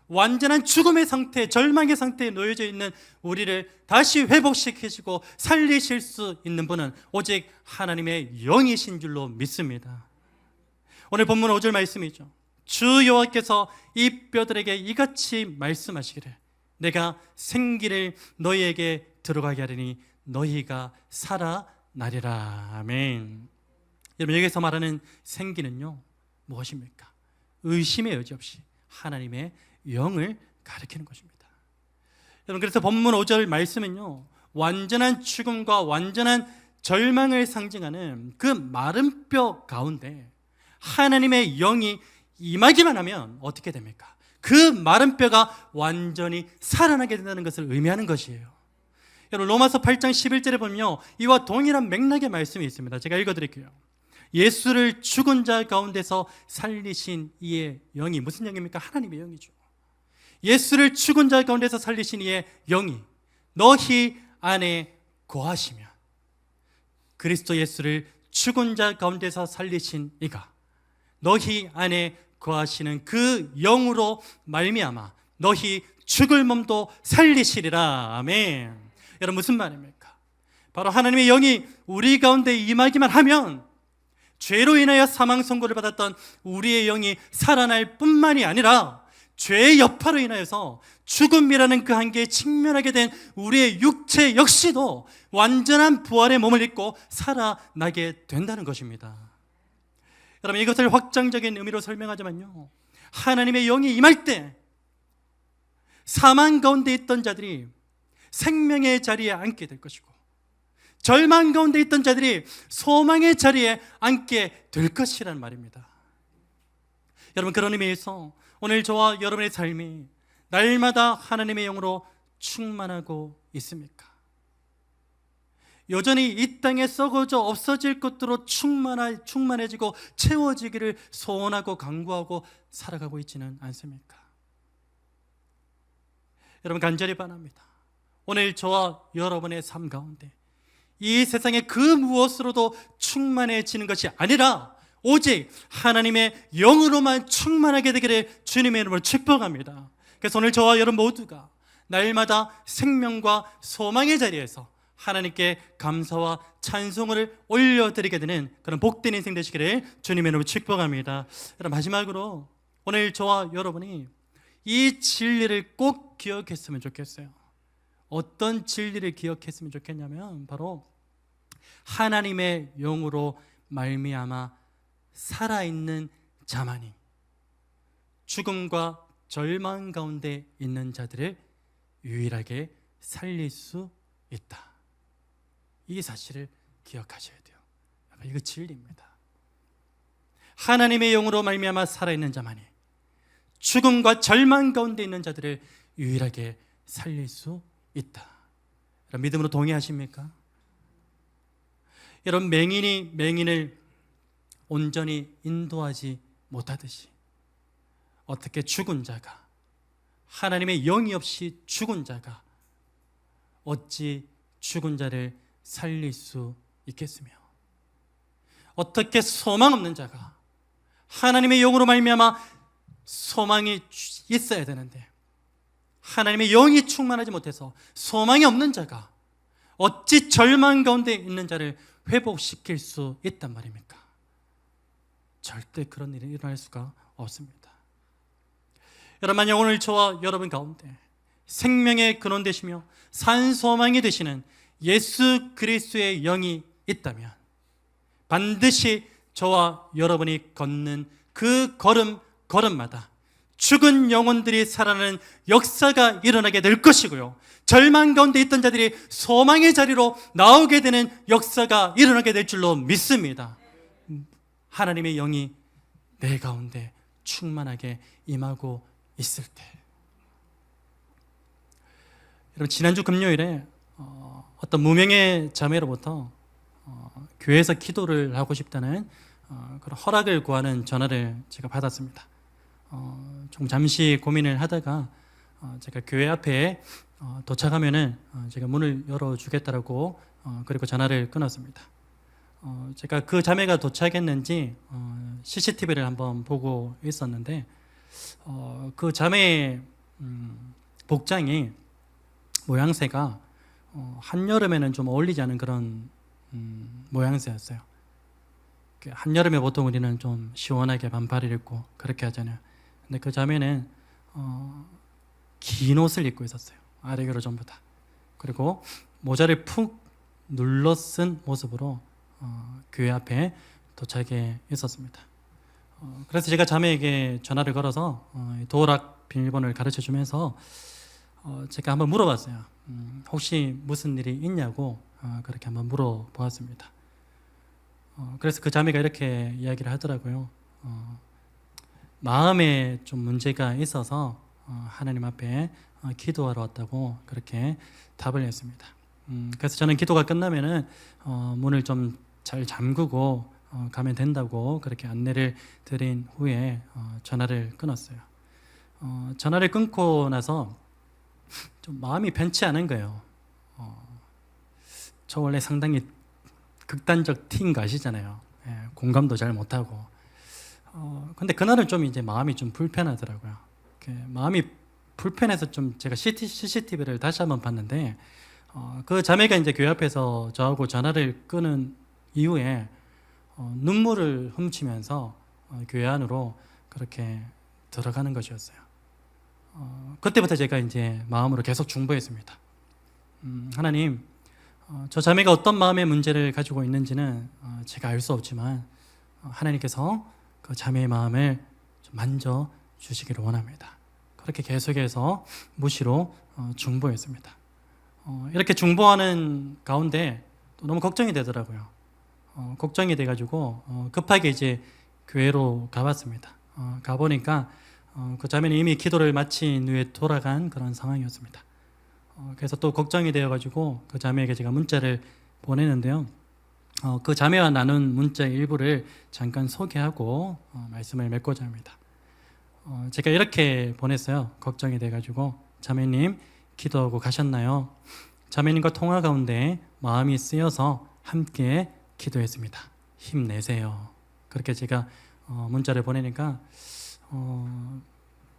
완전한 죽음의 상태, 절망의 상태에 놓여져 있는 우리를 다시 회복시키시고 살리실 수 있는 분은 오직 하나님의 영이신 줄로 믿습니다. 오늘 본문 5절 말씀이죠. 주 여호와께서 이 뼈들에게 이같이 말씀하시기를 내가 생기를 너희에게 들어가게 하리니 너희가 살아나리라. 아멘. 여러분, 여기서 말하는 생기는요, 무엇입니까? 의심의 여지 없이 하나님의 영을 가리키는 것입니다. 여러분, 그래서 본문 5절 말씀은요, 완전한 죽음과 완전한 절망을 상징하는 그 마른 뼈 가운데 하나님의 영이 임하기만 하면 어떻게 됩니까? 그 마른 뼈가 완전히 살아나게 된다는 것을 의미하는 것이에요. 여러분, 로마서 8장 11절에 보면요, 이와 동일한 맥락의 말씀이 있습니다. 제가 읽어드릴게요. 예수를 죽은 자 가운데서 살리신 이의 영이, 무슨 영입니까? 하나님의 영이죠. 예수를 죽은 자 가운데서 살리신 이의 영이 너희 안에 거하시면, 그리스도 예수를 죽은 자 가운데서 살리신 이가 너희 안에 거하시는 그 영으로 말미암아 너희 죽을 몸도 살리시리라. 아멘. 여러분, 무슨 말입니까? 바로 하나님의 영이 우리 가운데 임하기만 하면 죄로 인하여 사망 선고를 받았던 우리의 영이 살아날 뿐만이 아니라 죄의 여파로 인하여서 죽음이라는 그 한계에 직면하게 된 우리의 육체 역시도 완전한 부활의 몸을 입고 살아나게 된다는 것입니다. 여러분, 이것을 확장적인 의미로 설명하자면요, 하나님의 영이 임할 때 사망 가운데 있던 자들이 생명의 자리에 앉게 될 것이고, 절망 가운데 있던 자들이 소망의 자리에 앉게 될 것이라는 말입니다. 여러분, 그런 의미에서 오늘 저와 여러분의 삶이 날마다 하나님의 영으로 충만하고 있습니까? 여전히 이 땅에 썩어져 없어질 것들로 충만해지고 채워지기를 소원하고 간구하고 살아가고 있지는 않습니까? 여러분, 간절히 바랍니다. 오늘 저와 여러분의 삶 가운데 이 세상의 그 무엇으로도 충만해지는 것이 아니라 오직 하나님의 영으로만 충만하게 되기를 주님의 이름으로 축복합니다. 그래서 오늘 저와 여러분 모두가 날마다 생명과 소망의 자리에서 하나님께 감사와 찬송을 올려드리게 되는 그런 복된 인생 되시기를 주님의 이름으로 축복합니다. 여러분, 마지막으로 오늘 저와 여러분이 이 진리를 꼭 기억했으면 좋겠어요. 어떤 진리를 기억했으면 좋겠냐면 바로 하나님의 영으로 말미암아 살아있는 자만이 죽음과 절망 가운데 있는 자들을 유일하게 살릴 수 있다. 이 사실을 기억하셔야 돼요. 이거 진리입니다. 하나님의 영으로 말미암아 살아있는 자만이 죽음과 절망 가운데 있는 자들을 유일하게 살릴 수 있다. 여러분, 믿음으로 동의하십니까? 여러분, 맹인이 맹인을 온전히 인도하지 못하듯이 어떻게 죽은 자가, 하나님의 영이 없이 죽은 자가 어찌 죽은 자를 살릴 수 있겠으며, 어떻게 소망 없는 자가 하나님의 영으로 말미암아 소망이 있어야 되는데 하나님의 영이 충만하지 못해서 소망이 없는 자가 어찌 절망 가운데 있는 자를 회복시킬 수 있단 말입니까? 절대 그런 일이 일어날 수가 없습니다. 여러분, 만약 오늘 저와 여러분 가운데 생명의 근원 되시며 산 소망이 되시는 예수 그리스도의 영이 있다면 반드시 저와 여러분이 걷는 그 걸음마다 죽은 영혼들이 살아나는 역사가 일어나게 될 것이고요, 절망 가운데 있던 자들이 소망의 자리로 나오게 되는 역사가 일어나게 될 줄로 믿습니다. 하나님의 영이 내 가운데 충만하게 임하고 있을 때. 여러분, 지난주 금요일에 어떤 무명의 자매로부터 교회에서 기도를 하고 싶다는 그런 허락을 구하는 전화를 제가 받았습니다. 좀 잠시 고민을 하다가 제가 교회 앞에 도착하면은 제가 문을 열어주겠다라고 그리고 전화를 끊었습니다. 제가 그 자매가 도착했는지 CCTV를 한번 보고 있었는데 그 자매의 복장이 모양새가 한여름에는 좀 어울리지 않은 그런 모양새였어요. 한여름에 보통 우리는 좀 시원하게 반팔을 입고 그렇게 하잖아요. 근데 그 자매는 긴 옷을 입고 있었어요. 아래로 전부 다. 그리고 모자를 푹 눌러 쓴 모습으로 교회 앞에 도착해 있었습니다. 그래서 제가 자매에게 전화를 걸어서 도어락 비밀번호를 가르쳐 주면서 제가 한번 물어봤어요. 혹시 무슨 일이 있냐고 그렇게 한번 물어보았습니다. 그래서 그 자매가 이렇게 이야기를 하더라고요. 마음에 좀 문제가 있어서 하나님 앞에 기도하러 왔다고 그렇게 답을 했습니다. 그래서 저는 기도가 끝나면은 문을 좀 잘 잠그고 가면 된다고 그렇게 안내를 드린 후에 전화를 끊었어요. 전화를 끊고 나서 좀 마음이 편치 않은 거예요. 저 원래 상당히 극단적 T인 거 아시잖아요. 예, 공감도 잘 못하고. 근데 그날은 좀 이제 마음이 좀 불편하더라고요. 마음이 불편해서 좀 제가 CCTV를 다시 한번 봤는데 그 자매가 이제 교회 앞에서 저하고 전화를 끊은 이후에 눈물을 훔치면서 교회 안으로 그렇게 들어가는 것이었어요. 그때부터 제가 이제 마음으로 계속 중보했습니다. 하나님, 저 자매가 어떤 마음의 문제를 가지고 있는지는 제가 알 수 없지만 하나님께서 그 자매의 마음을 좀 만져 주시기를 원합니다. 그렇게 계속해서 무시로 중보했습니다. 이렇게 중보하는 가운데 또 너무 걱정이 되더라고요. 걱정이 돼가지고 급하게 이제 교회로 가봤습니다. 가보니까 그 자매는 이미 기도를 마친 후에 돌아간 그런 상황이었습니다. 그래서 또 걱정이 되어가지고 그 자매에게 제가 문자를 보내는데요. 그 자매와 나눈 문자의 일부를 잠깐 소개하고 말씀을 맺고자 합니다. 제가 이렇게 보냈어요. 걱정이 돼가지고 자매님 기도하고 가셨나요? 자매님과 통화 가운데 마음이 쓰여서 함께 기도했습니다. 힘내세요. 그렇게 제가 문자를 보내니까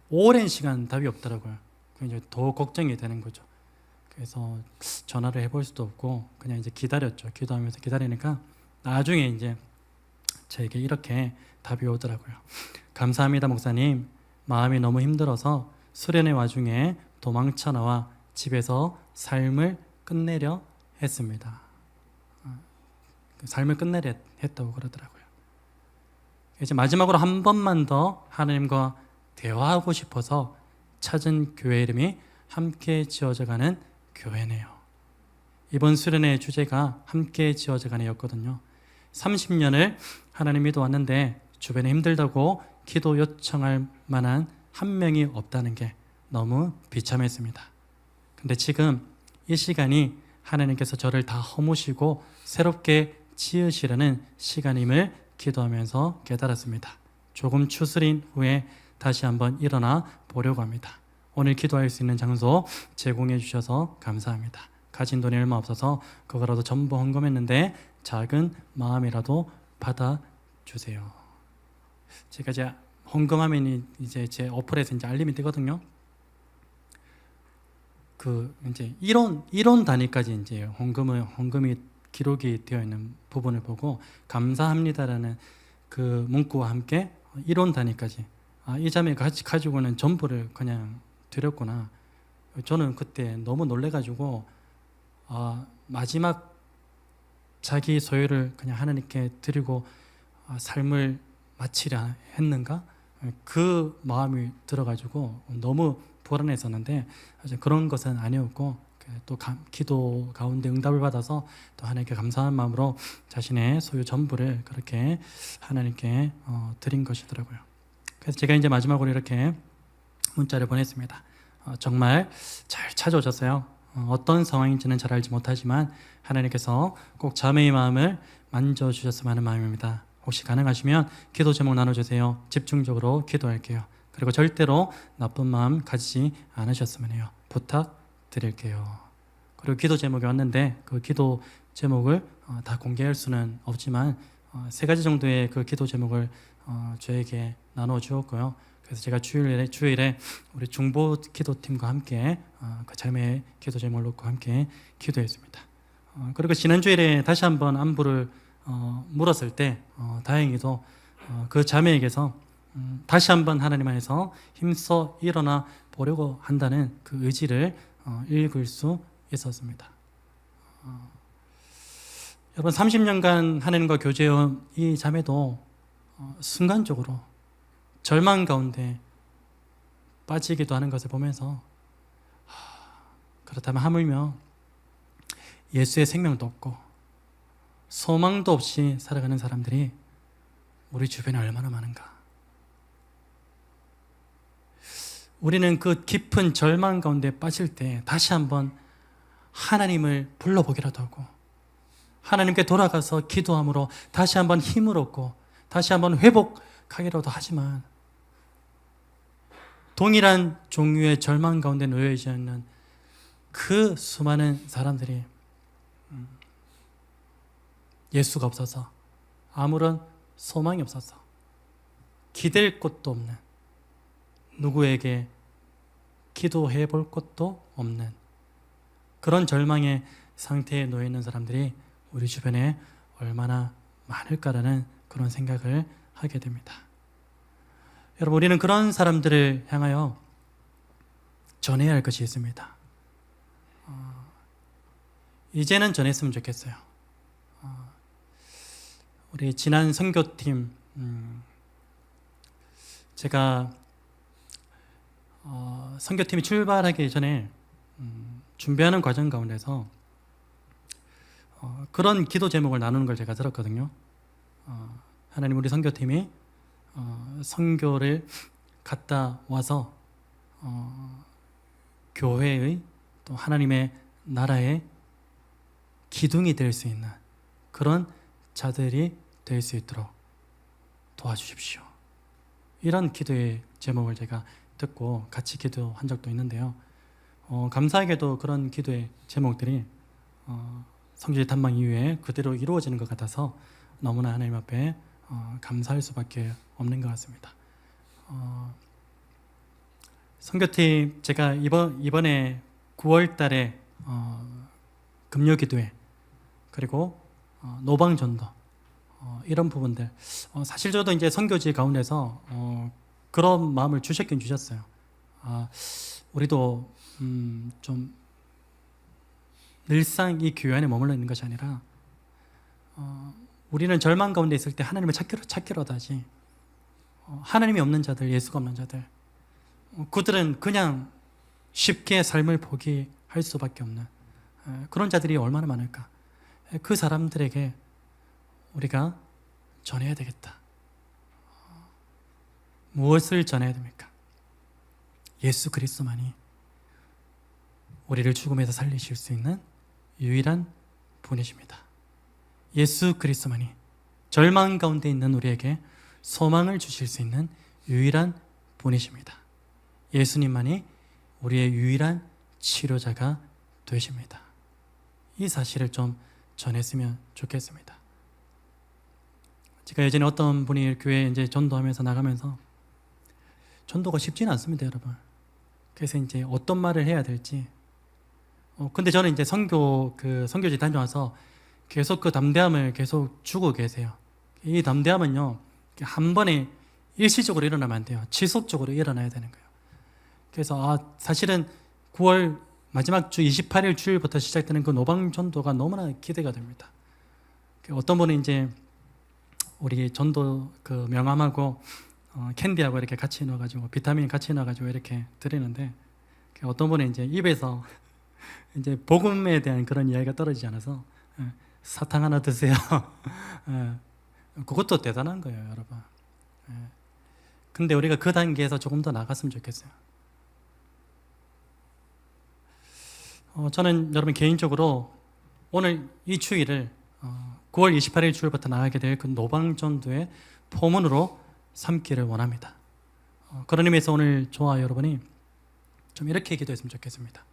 오랜 시간 답이 없더라고요. 이제 더 걱정이 되는 거죠. 그래서 전화를 해볼 수도 없고 그냥 이제 기다렸죠. 기도하면서 기다리니까 나중에 이제 저에게 이렇게 답이 오더라고요. 감사합니다, 목사님. 마음이 너무 힘들어서 수련의 와중에 도망쳐 나와 집에서 삶을 끝내려 했습니다. 삶을 끝내려 했다고 그러더라고요. 이제 마지막으로 한 번만 더 하나님과 대화하고 싶어서 찾은 교회 이름이 함께 지어져가는 교회네요. 이번 수련의 주제가 함께 지어져가네였거든요. 30년을 하나님 믿어왔는데 주변에 힘들다고 기도 요청할 만한 한 명이 없다는 게 너무 비참했습니다. 근데 지금 이 시간이 하나님께서 저를 다 허무시고 새롭게 지으시려는 시간임을 기도하면서 깨달았습니다. 조금 추스린 후에 다시 한번 일어나 보려고 합니다. 오늘 기도할 수 있는 장소 제공해 주셔서 감사합니다. 가진 돈이 얼마 없어서 그거라도 전부 헌금했는데 작은 마음이라도 받아주세요. 제가 이제 헌금하면 이제 제 어플에서 이제 알림이 뜨거든요. 그 이제 이론 단위까지 이제 헌금이 기록이 되어 있는 부분을 보고 감사합니다라는 그 문구와 함께 이론 단위까지 이 자매가 같이 가지고는 전부를 그냥 드렸구나. 저는 그때 너무 놀래가지고 마지막 자기 소유를 그냥 하나님께 드리고 삶을 마치려 했는가? 그 마음이 들어가지고 너무 불안했었는데 그런 것은 아니었고 또 기도 가운데 응답을 받아서 또 하나님께 감사한 마음으로 자신의 소유 전부를 그렇게 하나님께 드린 것이더라고요. 그래서 제가 이제 마지막으로 이렇게 문자를 보냈습니다. 정말 잘 찾아오셨어요. 어떤 상황인지는 잘 알지 못하지만 하나님께서 꼭 자매의 마음을 만져주셨으면 하는 마음입니다. 혹시 가능하시면 기도 제목 나눠주세요. 집중적으로 기도할게요. 그리고 절대로 나쁜 마음 가지지 않으셨으면 해요. 부탁드릴게요. 그리고 기도 제목이 왔는데 그 기도 제목을 다 공개할 수는 없지만 3가지 정도의 그 기도 제목을 저에게 나눠 주었고요. 그래서 제가 주일에 우리 중보 기도팀과 함께 그 자매의 기도 제목을 놓고 함께 기도했습니다. 그리고 지난 주일에 다시 한번 안부를 물었을 때 다행히도 그 자매에게서 다시 한번 하나님 안에서 힘써 일어나 보려고 한다는 그 의지를 읽을 수 있었습니다. 여러분 30년간 하나님과 교제해온 이 자매도 순간적으로 절망 가운데 빠지기도 하는 것을 보면서 그렇다면 하물며 예수의 생명도 없고 소망도 없이 살아가는 사람들이 우리 주변에 얼마나 많은가. 우리는 그 깊은 절망 가운데 빠질 때 다시 한번 하나님을 불러보기라도 하고 하나님께 돌아가서 기도함으로 다시 한번 힘을 얻고 다시 한번 회복하기라도 하지만 동일한 종류의 절망 가운데 놓여있지 않는 그 수많은 사람들이 예수가 없어서 아무런 소망이 없어서 기댈 곳도 없는 누구에게 기도해 볼 것도 없는 그런 절망의 상태에 놓여 있는 사람들이 우리 주변에 얼마나 많을까라는 그런 생각을 하게 됩니다. 여러분, 우리는 그런 사람들을 향하여 전해야 할 것이 있습니다. 이제는 전했으면 좋겠어요. 우리 지난 선교팀 제가 선교팀이 출발하기 전에 준비하는 과정 가운데서 그런 기도 제목을 나누는 걸 제가 들었거든요. 하나님, 우리 선교팀이 선교를 갔다 와서 교회의 또 하나님의 나라의 기둥이 될 수 있는 그런 자들이 될 수 있도록 도와주십시오. 이런 기도의 제목을 제가 듣고 같이 기도한 적도 있는데요. 감사하게도 그런 기도의 제목들이 성지 탐방 이후에 그대로 이루어지는 것 같아서 너무나 하나님 앞에 감사할 수밖에 없는 것 같습니다. 선교팀 제가 이번에 9월 달에 금요기도회 그리고 노방전도 이런 부분들 사실 저도 이제 선교지 가운데서 그런 마음을 주셨긴 주셨어요. 우리도 좀 늘상 이 교회 안에 머물러 있는 것이 아니라 우리는 절망 가운데 있을 때 하나님을 찾기로도 하지, 하나님이 없는 자들, 예수가 없는 자들, 그들은 그냥 쉽게 삶을 포기할 수밖에 없는 그런 자들이 얼마나 많을까. 그 사람들에게 우리가 전해야 되겠다. 무엇을 전해야 됩니까? 예수 그리스도만이 우리를 죽음에서 살리실 수 있는 유일한 분이십니다. 예수 그리스도만이 절망 가운데 있는 우리에게 소망을 주실 수 있는 유일한 분이십니다. 예수님만이 우리의 유일한 치료자가 되십니다. 이 사실을 좀 전했으면 좋겠습니다. 제가 예전에 어떤 분이 교회에 이제 전도하면서 나가면서 전도가 쉽지는 않습니다, 여러분. 그래서 이제 어떤 말을 해야 될지. 근데 저는 이제 선교지 다녀와서 계속 그 담대함을 계속 주고 계세요. 이 담대함은요, 한 번에 일시적으로 일어나면 안 돼요. 지속적으로 일어나야 되는 거예요. 그래서 사실은 9월 마지막 주 28일 주일부터 시작되는 그 노방 전도가 너무나 기대가 됩니다. 어떤 분은 이제 우리 전도 그 명함하고 캔디하고 이렇게 같이 넣어가지고 비타민 같이 넣어가지고 이렇게 드리는데, 어떤 분은 이제 입에서 이제 복음에 대한 그런 이야기가 떨어지지 않아서 사탕 하나 드세요. 그것도 대단한 거예요, 여러분. 근데 우리가 그 단계에서 조금 더 나갔으면 좋겠어요. 저는 여러분 개인적으로 오늘 이 주일을 9월 28일 주일부터 나가게 될 그 노방전도의 포문으로 삼기를 원합니다. 그런 의미에서 오늘 저와 여러분이 좀 이렇게 기도했으면 좋겠습니다.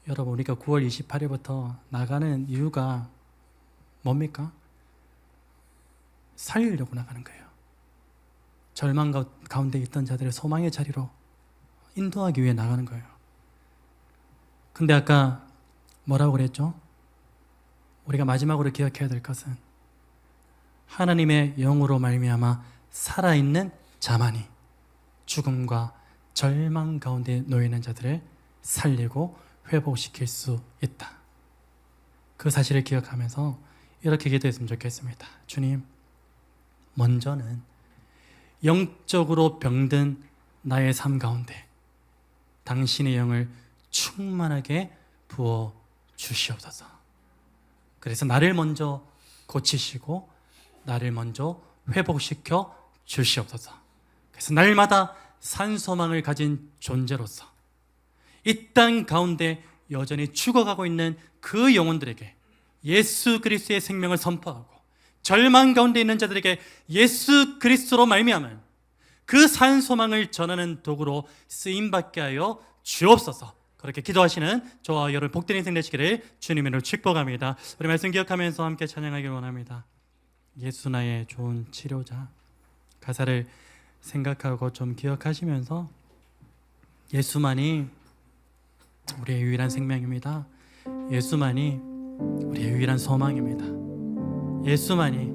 여러분, 우리가 9월 28일부터 나가는 이유가 뭡니까? 살리려고 나가는 거예요. 절망 가운데 있던 자들의 소망의 자리로 인도하기 위해 나가는 거예요. 근데 아까 뭐라고 그랬죠? 우리가 마지막으로 기억해야 될 것은 하나님의 영으로 말미암아 살아있는 자만이 죽음과 절망 가운데 놓이는 자들을 살리고 회복시킬 수 있다. 그 사실을 기억하면서 이렇게 기도했으면 좋겠습니다. 주님, 먼저는 영적으로 병든 나의 삶 가운데 당신의 영을 충만하게 부어 주시옵소서. 그래서 나를 먼저 고치시고 나를 먼저 회복시켜 주시옵소서. 그래서 날마다 산소망을 가진 존재로서 이 땅 가운데 여전히 죽어가고 있는 그 영혼들에게 예수 그리스도의 생명을 선포하고 절망 가운데 있는 자들에게 예수 그리스도로 말미암은 그 산소망을 전하는 도구로 쓰임받게 하여 주옵소서. 그렇게 기도하시는 저와 여러분 복된 인생 되시기를 주님으로 축복합니다. 우리 말씀 기억하면서 함께 찬양하길 원합니다. 예수 나의 좋은 치료자, 가사를 생각하고 좀 기억하시면서 예수만이 우리의 유일한 생명입니다. 예수만이 우리의 유일한 소망입니다. 예수만이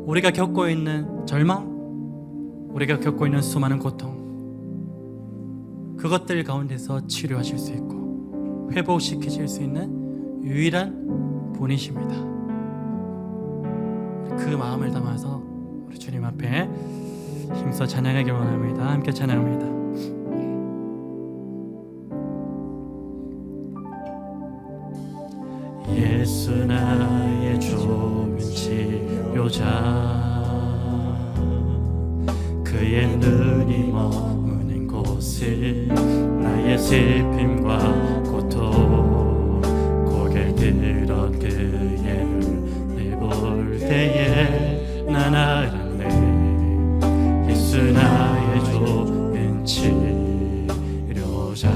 우리가 겪고 있는 절망, 우리가 겪고 있는 수많은 고통, 그것들 가운데서 치료하실 수 있고 회복시키실 수 있는 유일한 분이십니다. 그 마음을 담아서 우리 주님 앞에 힘써 찬양하길 원합니다. 함께 찬양합니다. 예수 나의 좋은 치료자, 그의 눈이 머무는 곳을 나의 슬픔과 고통 고개 들어 그의 눈을 볼 때에 난 알았네. 예수 나의 좋은 치료자,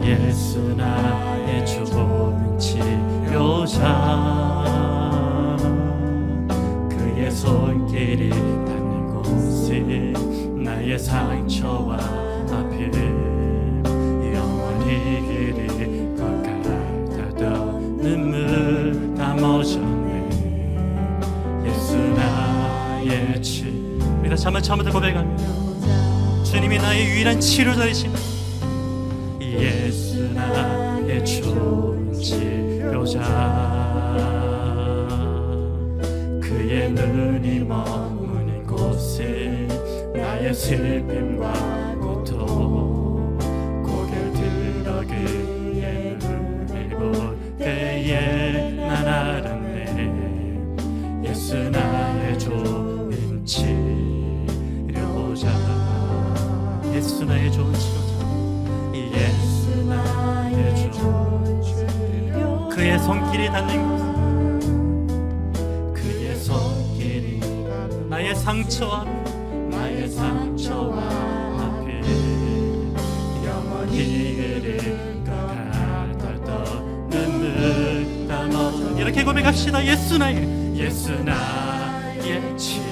예수 나의 좋은 치료자, 그의 손길이 닿는 곳을 나의 상처와 아픔 영원히 그릴 것 같아도 눈물 다 멎었네. 예수 나의 치료자, 다시 처음부터 고백합니다. 주님이 나의 유일한 치료자이십니다. 예수 나의 좋은 치료자, 그의 눈이 머무는 곳에 나의 슬픔과 고통 고개를 들어 그의 눈을 볼 때에 난 알았네. 예수 나의 좋은 치료자, 예수 나의 좋은 치료자, 예수 나의 좋은 치료자, 그의 손길이 닿는 곳, 그의 손길이 나의 상처와 아픔 영원히 그릴 것 같았던 눈물 다 멎은, 이렇게 고백합시다. 예수 나의 치료자,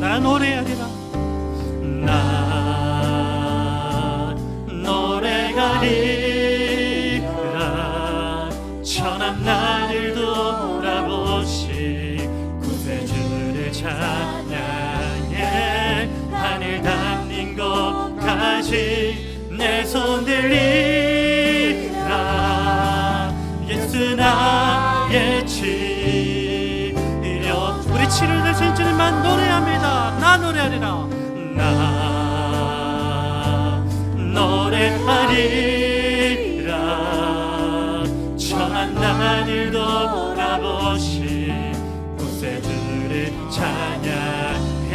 나 노래하리라, 나 노래하리라. 천한 나를 돌아보신 구세주를 찬양해 하늘 닿는 곳까지 내 손 들리라. 예수 나의 치료, 우리 치료를 되신 주님만 노래합니다. 나 노래하리라, 나 노래하리라. 천한 나를 돌아보신 구세주를 찬양해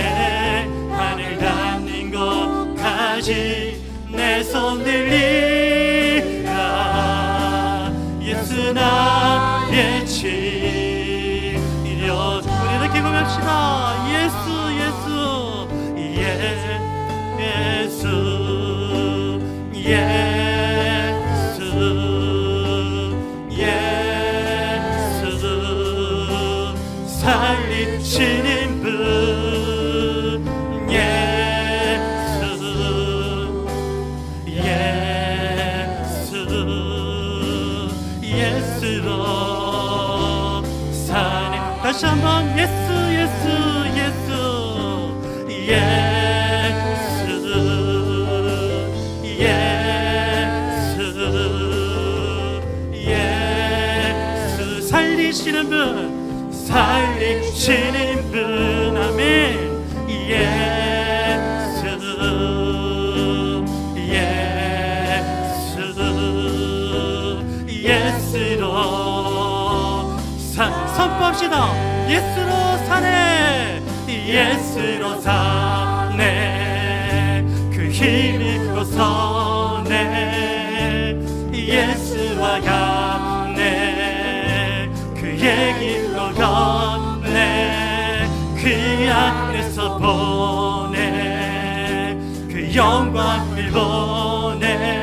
하늘 닿는 곳까지 내 손 들리라. 예수 나의 치료, 우리 이렇게 고백합시다. 예수 살리시는 분, 예수로 사네. 다시 한번 예수 살리시는 분, 아멘. 예수로 선포합시다. 예수로 사네, 예수로 사네, 그 힘으로 서네. 예수와 같네, 그의 길로 걷네, 그 안에서 보네, 그 영광을 보네.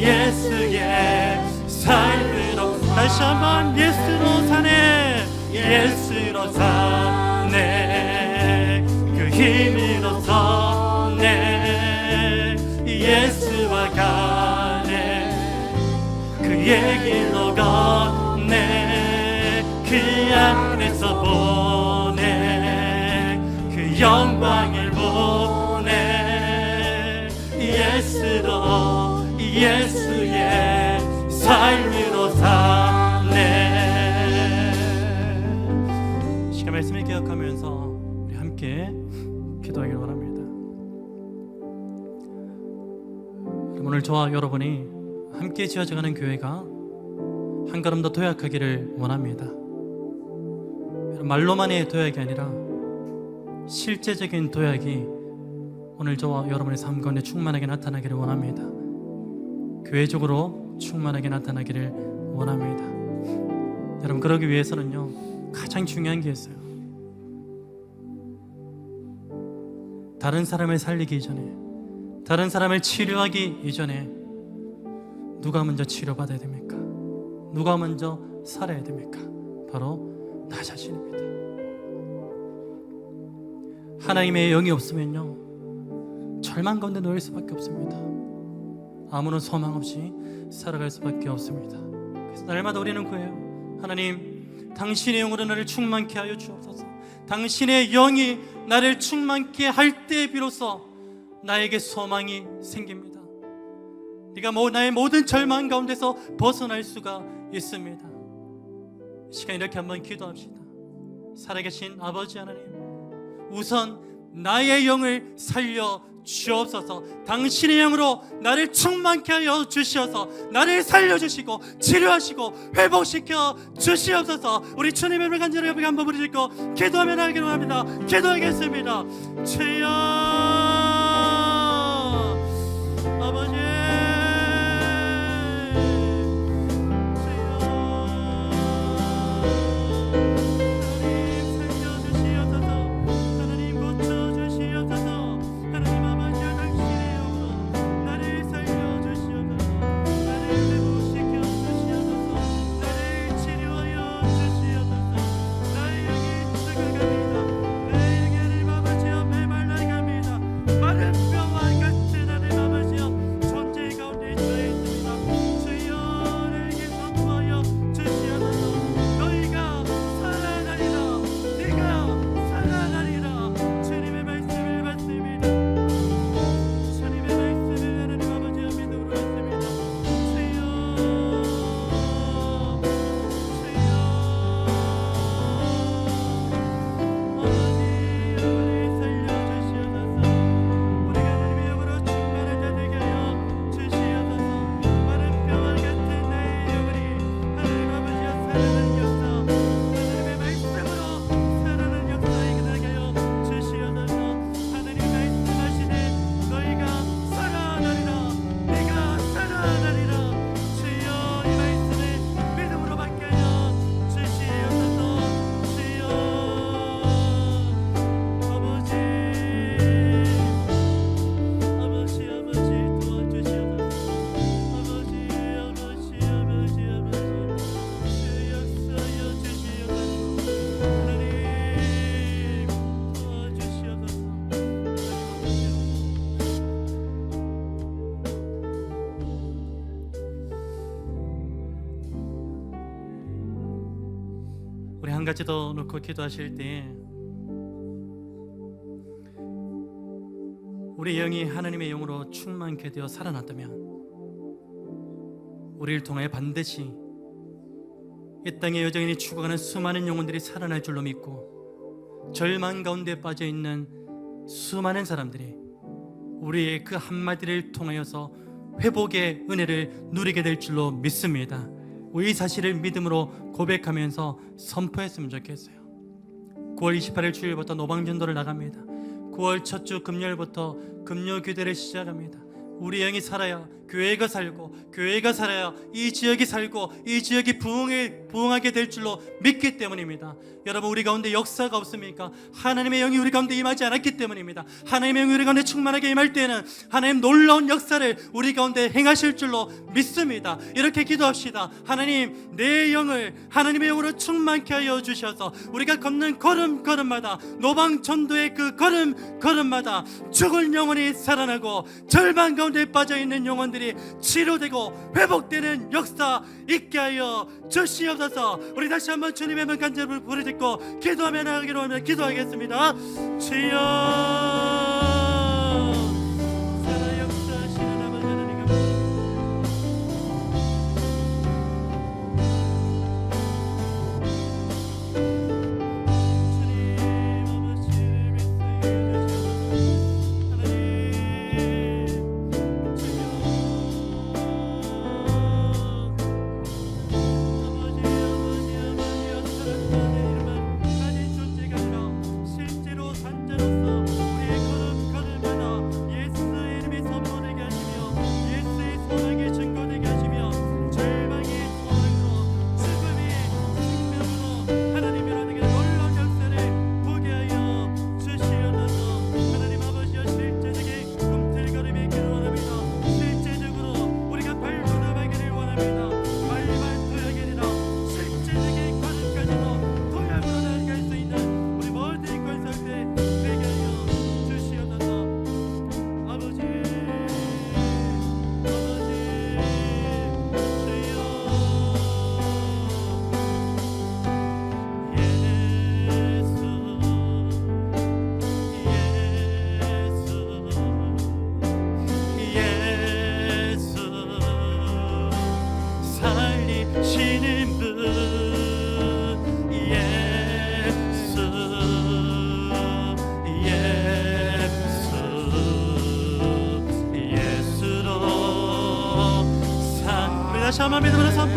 예수의 삶으로, 다시 한번 예수로 사네, 예수로 사네, 그 힘으로 서네. 예수와 가네, 그의 길로 걷네, 그 안에서 보네, 그 영광을 보네. 예수로, 예수의 삶으로 사네. 시간 말씀을 기억하면서 우리 함께 기도하길 원합니다. 오늘 저와 여러분이 함께 지어져가는 교회가 한 걸음 더 도약하기를 원합니다. 말로만의 도약이 아니라 실제적인 도약이 오늘 저와 여러분의 삶 가운데 충만하게 나타나기를 원합니다. 교회적으로 충만하게 나타나기를 원합니다. 여러분, 그러기 위해서는요, 가장 중요한 게 있어요. 다른 사람을 살리기 이전에, 다른 사람을 치료하기 이전에 누가 먼저 치료받아야 됩니까? 누가 먼저 살아야 됩니까? 바로 나 자신입니다. 하나님의 영이 없으면요, 절망 가운데 놓일 수밖에 없습니다. 아무런 소망 없이 살아갈 수밖에 없습니다. 그래서 날마다 우리는 구해요. 하나님, 당신의 영으로 나를 충만케 하여 주옵소서. 당신의 영이 나를 충만케 할 때 비로소 나에게 소망이 생깁니다. 네가 나의 모든 절망 가운데서 벗어날 수가 있습니다. 이 시간 이렇게 한번 기도합시다. 살아계신 아버지 하나님, 우선 나의 영을 살려 주옵소서. 당신의 영으로 나를 충만케 하여 주시어서 나를 살려주시고 치료하시고 회복시켜 주시옵소서. 우리 주님의 이름을 간절히 여러분 한번 부르짖고 기도하며 나가기로 합니다. 기도하겠습니다. 주여 아버지, 우리 한 가지 더 놓고 기도하실 때 우리 영이 하나님의 영으로 충만케 되어 살아났다면 우리를 통하여 반드시 이 땅에 여전히 죽어가는 수많은 영혼들이 살아날 줄로 믿고 절망 가운데 빠져있는 수많은 사람들이 우리의 그 한마디를 통하여서 회복의 은혜를 누리게 될 줄로 믿습니다. 이 사실을 믿음으로 고백하면서 선포했으면 좋겠어요. 9월 28일 주일부터 노방전도를 나갑니다. 9월 첫 주 금요일부터 금요교대를 시작합니다. 우리 영이 살아야 교회가 살고 교회가 살아야 이 지역이 살고 이 지역이 부흥하게 될 줄로 믿기 때문입니다. 여러분, 우리 가운데 역사가 없습니까? 하나님의 영이 우리 가운데 임하지 않았기 때문입니다. 하나님의 영이 우리 가운데 충만하게 임할 때는 하나님 놀라운 역사를 우리 가운데 행하실 줄로 믿습니다. 이렇게 기도합시다. 하나님, 내 영을 하나님의 영으로 충만케 하여 주셔서 우리가 걷는 걸음걸음마다 노방전도의 그 걸음걸음마다 죽은 영혼이 살아나고 절망 가운데 빠져있는 영혼들이 치료되고 회복되는 역사 있게 하여 주시옵소서. 우리 다시 한번 주님의 문 간절히 부르짖고 기도하며 나가기로 하며 기도하겠습니다. 주여 살아 역사하시는 아버지 하나님,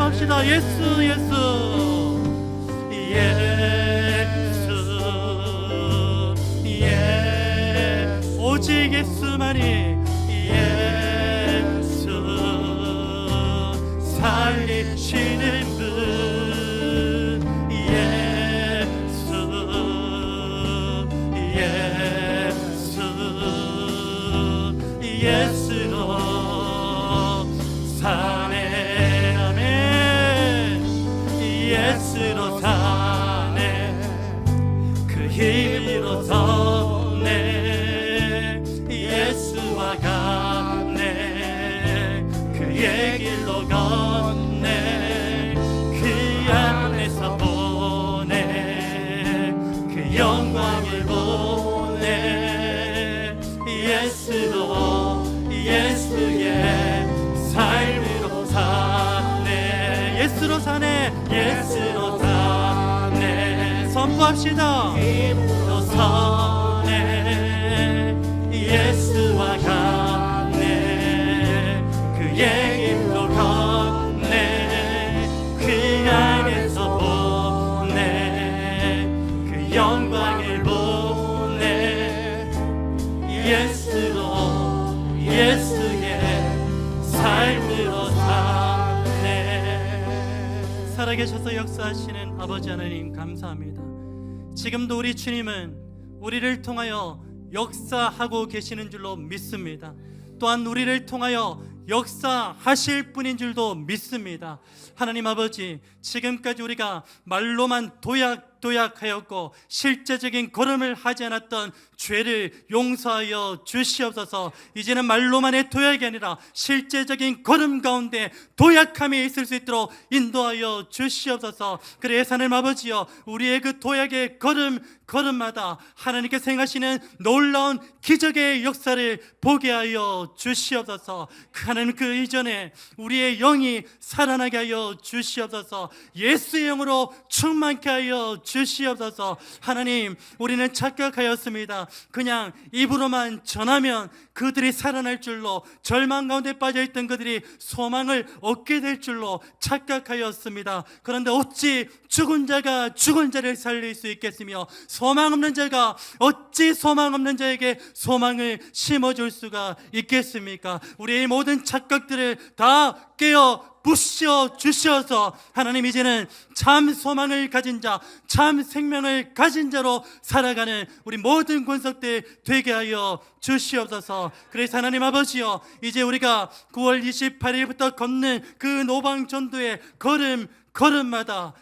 선포합시다. 예수 예수 예수 예 오직 예수만이 예수 살리시는 분 예수 예수 예수로 사네 아멘 예수로 사네 그 힘으로 섰네 예수와 같네 그의 길로 걷네 그 안에서 보네 그 영광을 보네 예수로 예수의 삶으로 사네 예수로 사네 예수로 사네 선포합시다 힘으로 서네 예수와 같네 그의 길로 걷네 그 안에서 보네 그 영광을 보네 예수로 예수의 삶으로 사네 살아계셔서 역사하시는 아버지 하나님 감사합니다. 지금도 우리 주님은 우리를 통하여 역사하고 계시는 줄로 믿습니다. 또한 우리를 통하여 역사하실 분인 줄도 믿습니다. 하나님 아버지, 지금까지 우리가 말로만 도약하였고 실제적인 걸음을 하지 않았던 죄를 용서하여 주시옵소서. 이제는 말로만의 도약이 아니라 실제적인 걸음 가운데 도약함이 있을 수 있도록 인도하여 주시옵소서. 그래서 하나님 아버지여, 우리의 그 도약의 걸음마다 하나님께서 행하시는 놀라운 기적의 역사를 보게 하여 주시옵소서. 하나님, 그 이전에 우리의 영이 살아나게 하여 주시옵소서. 예수의 영으로 충만케 하여 주시옵소서. 하나님, 우리는 착각하였습니다. 그냥 입으로만 전하면 그들이 살아날 줄로, 절망 가운데 빠져있던 그들이 소망을 얻게 될 줄로 착각하였습니다. 그런데 어찌 죽은 자가 죽은 자를 살릴 수 있겠으며, 소망 없는 자가 어찌 소망 없는 자에게 소망을 심어줄 수가 있겠습니까? 우리의 모든 착각들을 다 깨어 부셔 주셔서 하나님, 이제는 참 소망을 가진 자, 참 생명을 가진 자로 살아가는 우리 모든 권속들 되게 하여 주시옵소서. 그래서 하나님 아버지여, 이제 우리가 9월 28일부터 걷는 그 노방 전도의 걸음마다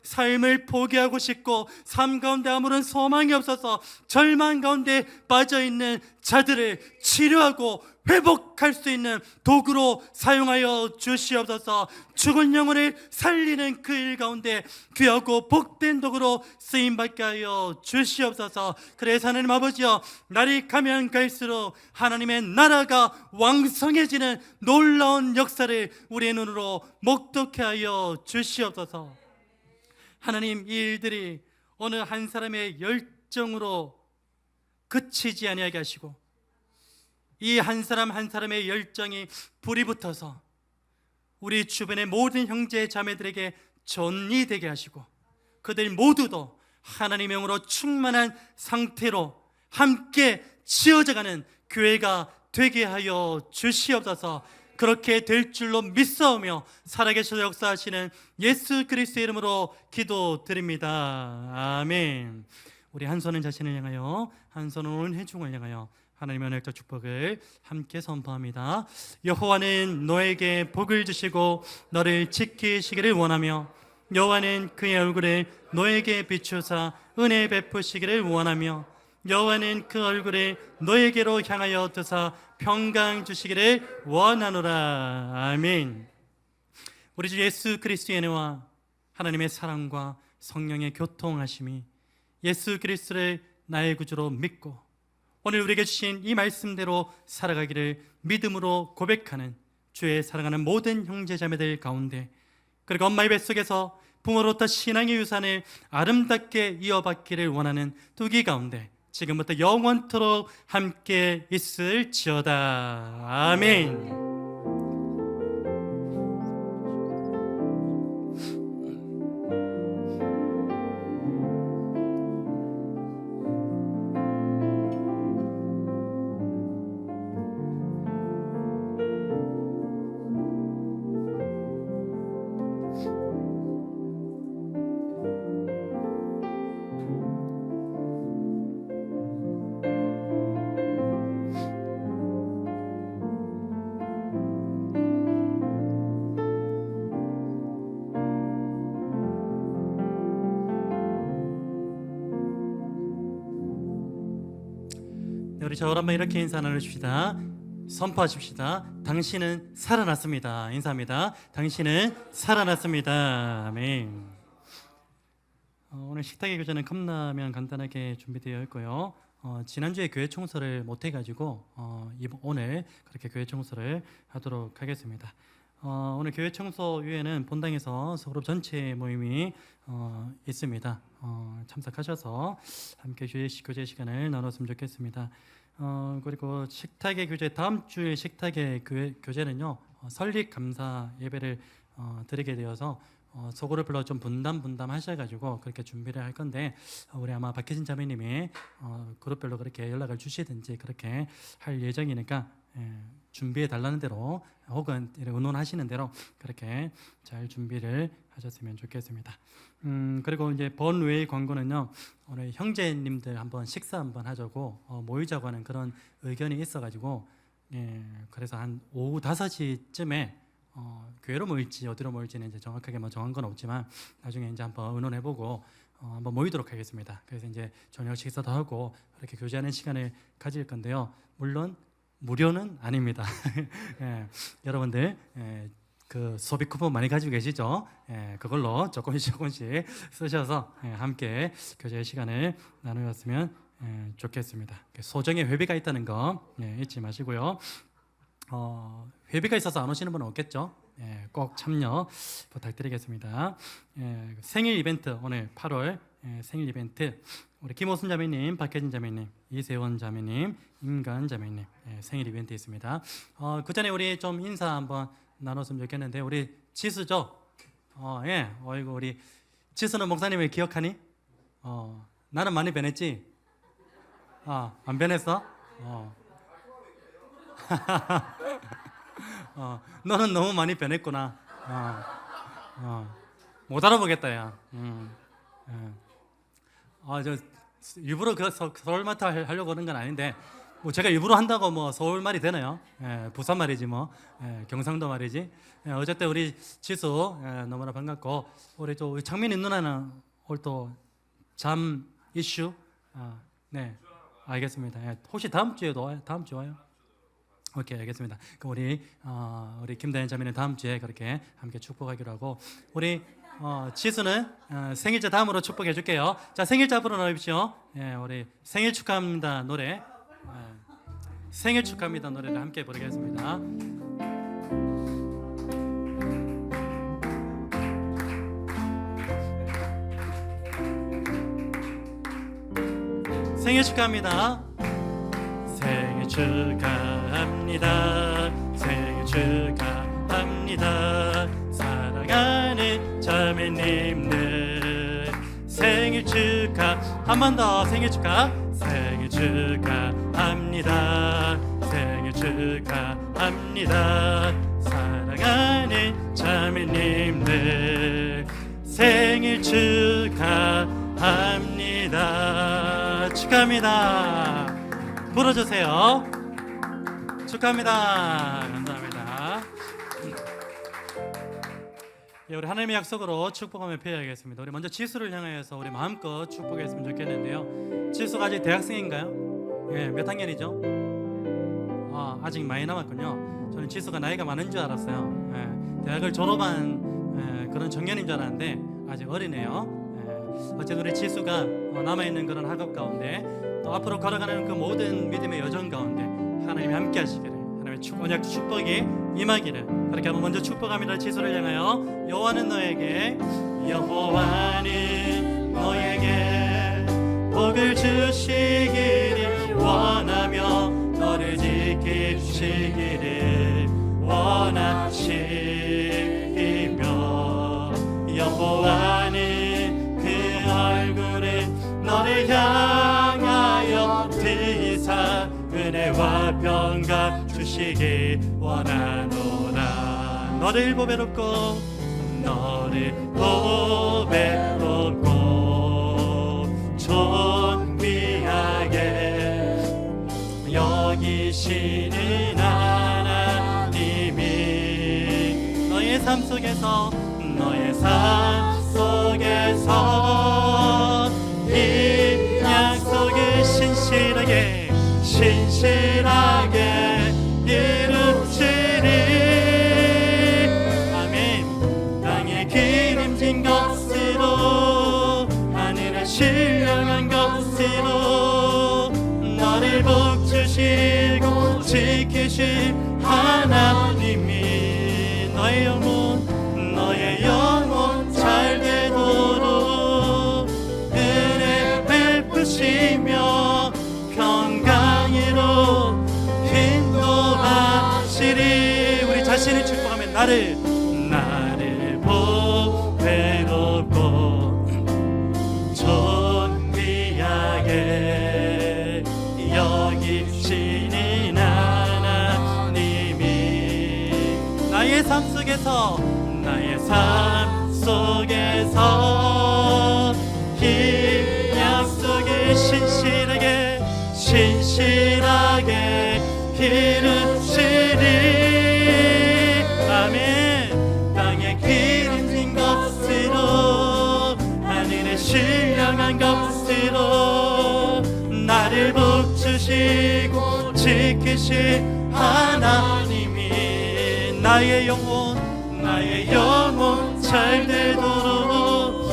삶을 포기하고 싶고, 삶 가운데 아무런 소망이 없어서 절망 가운데 빠져있는 자들을 치료하고 회복할 수 있는 도구로 사용하여 주시옵소서. 죽은 영혼을 살리는 그 일 가운데 귀하고 복된 도구로 쓰임받게 하여 주시옵소서. 그래서 하나님 아버지여, 날이 가면 갈수록 하나님의 나라가 왕성해지는 놀라운 역사를 우리의 눈으로 목독해 하여 주시옵소서. 하나님, 이 일들이 어느 한 사람의 열정으로 그치지 아니하게 하시고, 이 한 사람 한 사람의 열정이 불이 붙어서 우리 주변의 모든 형제 자매들에게 전이되게 하시고, 그들 모두도 하나님의 영으로 충만한 상태로 함께 지어져가는 교회가 되게 하여 주시옵소서. 그렇게 될 줄로 믿사오며 살아계셔서 역사하시는 예수 그리스도의 이름으로 기도드립니다. 아멘. 우리 한 손은 자신을 향하여, 한 손은 온 회중을 향하여 하나님의 은혜적 축복을 함께 선포합니다. 여호와는 너에게 복을 주시고 너를 지키시기를 원하며, 여호와는 그의 얼굴을 너에게 비추사 은혜 베푸시기를 원하며, 여호와는 그 얼굴을 너에게로 향하여 드사 평강 주시기를 원하노라. 아멘. 우리 주 예수 그리스도의 은혜와 하나님의 사랑과 성령의 교통하심이, 예수 그리스도를 나의 구주로 믿고 오늘 우리에게 주신 이 말씀대로 살아가기를 믿음으로 고백하는 주의 사랑하는 모든 형제자매들 가운데, 그리고 엄마의 뱃속에서 부모로부터 신앙의 유산을 아름답게 이어받기를 원하는 두기 가운데 지금부터 영원토록 함께 있을지어다. 아멘. 우리 저를 한번 이렇게 인사 나누십시다. 선포하십시다. 당신은 살아났습니다. 인사합니다. 당신은 살아났습니다. 아멘. 오늘 식탁의 교제는 컵라면 간단하게 준비되어 있고요. 지난주에 교회 청소를 못 해가지고 오늘 그렇게 교회 청소를 하도록 하겠습니다. 오늘 교회 청소 후에는 본당에서 소그룹 전체 모임이 있습니다. 참석하셔서 함께 교제 시간을 나눴으면 좋겠습니다. 그리고 식탁의 교제, 다음 주에 식탁의 교제는요, 설립 감사 예배를 드리게 되어서 소그룹별로 좀 분담 하셔가지고 그렇게 준비를 할 건데, 우리 아마 박혜진 자매님이 그룹별로 그렇게 연락을 주시든지 그렇게 할 예정이니까 준비해 달라는 대로 혹은 의논하시는 대로 그렇게 잘 준비를 하셨으면 좋겠습니다. 그리고 이제 번외의 광고는요, 오늘 형제님들 한번 식사 한번 하자고 모이자고 하는 그런 의견이 있어가지고, 그래서 한 오후 5시쯤에 교회로 모일지 어디로 모일지는 이제 정확하게 정한 건 없지만 나중에 이제 한번 의논해보고 한번 모이도록 하겠습니다. 그래서 이제 저녁 식사도 하고 그렇게 교제하는 시간을 가질 건데요. 물론 무료는 아닙니다. 여러분들 그 소비 쿠폰 많이 가지고 계시죠? 그걸로 조금씩 쓰셔서 함께 교제의 시간을 나누었으면 좋겠습니다. 소정의 회비가 있다는 거 잊지 마시고요. 회비가 있어서 안 오시는 분은 없겠죠? 꼭 참여 부탁드리겠습니다. 생일 이벤트, 오늘 8월 생일 이벤트, 우리 김호순 자매님, 박혜진 자매님, 이세원 자매님, 임간 자매님 생일 이벤트 있습니다. 그 전에 우리 좀 인사 한번 나눴으면 좋겠는데, 우리 지수죠? 어이구, 우리 지수는 목사님을 기억하니? 나는 많이 변했지? 안 변했어? 너는 너무 많이 변했구나. 못 알아보겠다, 야. 저 일부러 그 서울말투 하려고 하는 건 아닌데, 뭐 제가 일부러 한다고 뭐 서울말이 되나요? 부산 말이지 뭐, 경상도 말이지. 어쨌든 우리 지수 너무나 반갑고, 우리 또 창민이 누나는 오늘 또 잠 이슈, 네, 알겠습니다. 혹시 다음 주에 와요? 오케이, 알겠습니다. 그럼 우리 김다현 자매는 다음 주에 그렇게 함께 축복하기로 하고, 우리 지수는 생일자 다음으로 축복해 줄게요. 자, 생일자 앞으로 나오십시오. 우리 생일 축하합니다 노래, 생일 축하합니다 노래를 함께 부르겠습니다. 생일 축하합니다. 생일 축하합니다. 생일 축하합니다. 사랑하는 자매님들 생일 축하. 한 번 더 생일 축하. 생일 축하합니다. 생일 축하합니다. 사랑하는 자매님들 생일 축하합니다. 축하합니다. 불어주세요. 축하합니다. 감사합니다. 우리 하나님의 약속으로 축복하며 표현하겠습니다. 우리 먼저 지수를 향하여서 우리 마음껏 축복했으면 좋겠는데요. 지수가 아직 대학생인가요? 몇 학년이죠? 아직 많이 남았군요. 저는 지수가 나이가 많은 줄 알았어요. 대학을 졸업한 그런 청년인 줄 알았는데 아직 어리네요. 어쨌든 우리 지수가 남아있는 그런 학업 가운데, 또 앞으로 걸어가는 그 모든 믿음의 여정 가운데 하나님이 함께 하시기를, 하나님의 언약 축복이 임하기를, 그렇게 한번 먼저 축복합니다. 지수를 향하여. 여호와는 너에게 복을 주시기를 원하며 너를 지키시기를 원하시며, 여호와는 그 얼굴을 너를 향하여 드이사 은혜와 평강 주시기 원하노라. 너를 보배롭고 존귀하게 여기시는 하나님이 너의 삶 속에서 이 약속을 신실하게 신실하게 이루시리. 아멘. 땅에 기름진 것으로 하늘에 신령한 것으로 너를 복주시고 지키실 하나님이 너의 영혼 잘 되도록 은혜 베푸시며 평강으로 인도하시리. 우리 자신을 축복하면 나를 보배롭고 존귀하게 여기시는 하나님이 나의 삶 속에서 이 약속을 신실하게 이루시리. 아멘. 땅에 기름진 것으로 하늘에 신령한 것으로 나를 복주시고 지키실 하나님이 나의 영혼 잘 되도록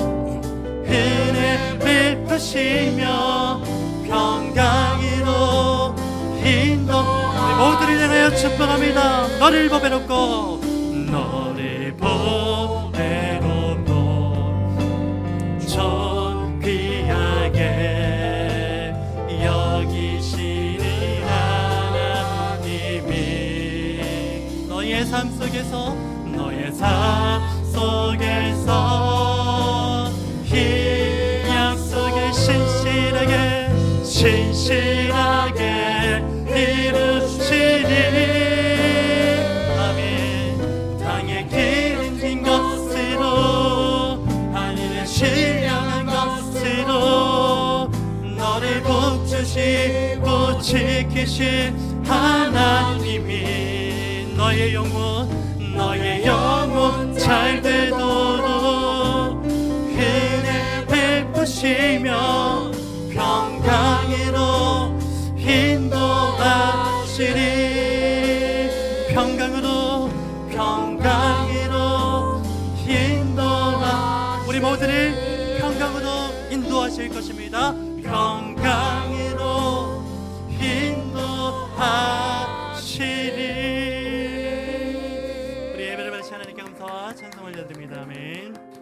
은혜 베푸시며 평강으로 인도. 우리 모두를 향하여 축복합니다. 너를 보배롭고 존귀하게 여기시는 하나님이 너의 삶 속에서 이 약속을 신실하게 이루시리. 아멘. 땅에 기름진 것으로 하늘에 신령한 것으로 너를 복주시고 지키실 하나님이 너의 영혼 잘 되도록 은혜 베푸시며 평강으로 인도하시리. 평강으로 우리 모두를 평강으로 인도하실 것입니다. 평강으로 인도하시리. 우리 예배를 마치 하나님께 감사와 찬송을 올려드립니다. 아멘.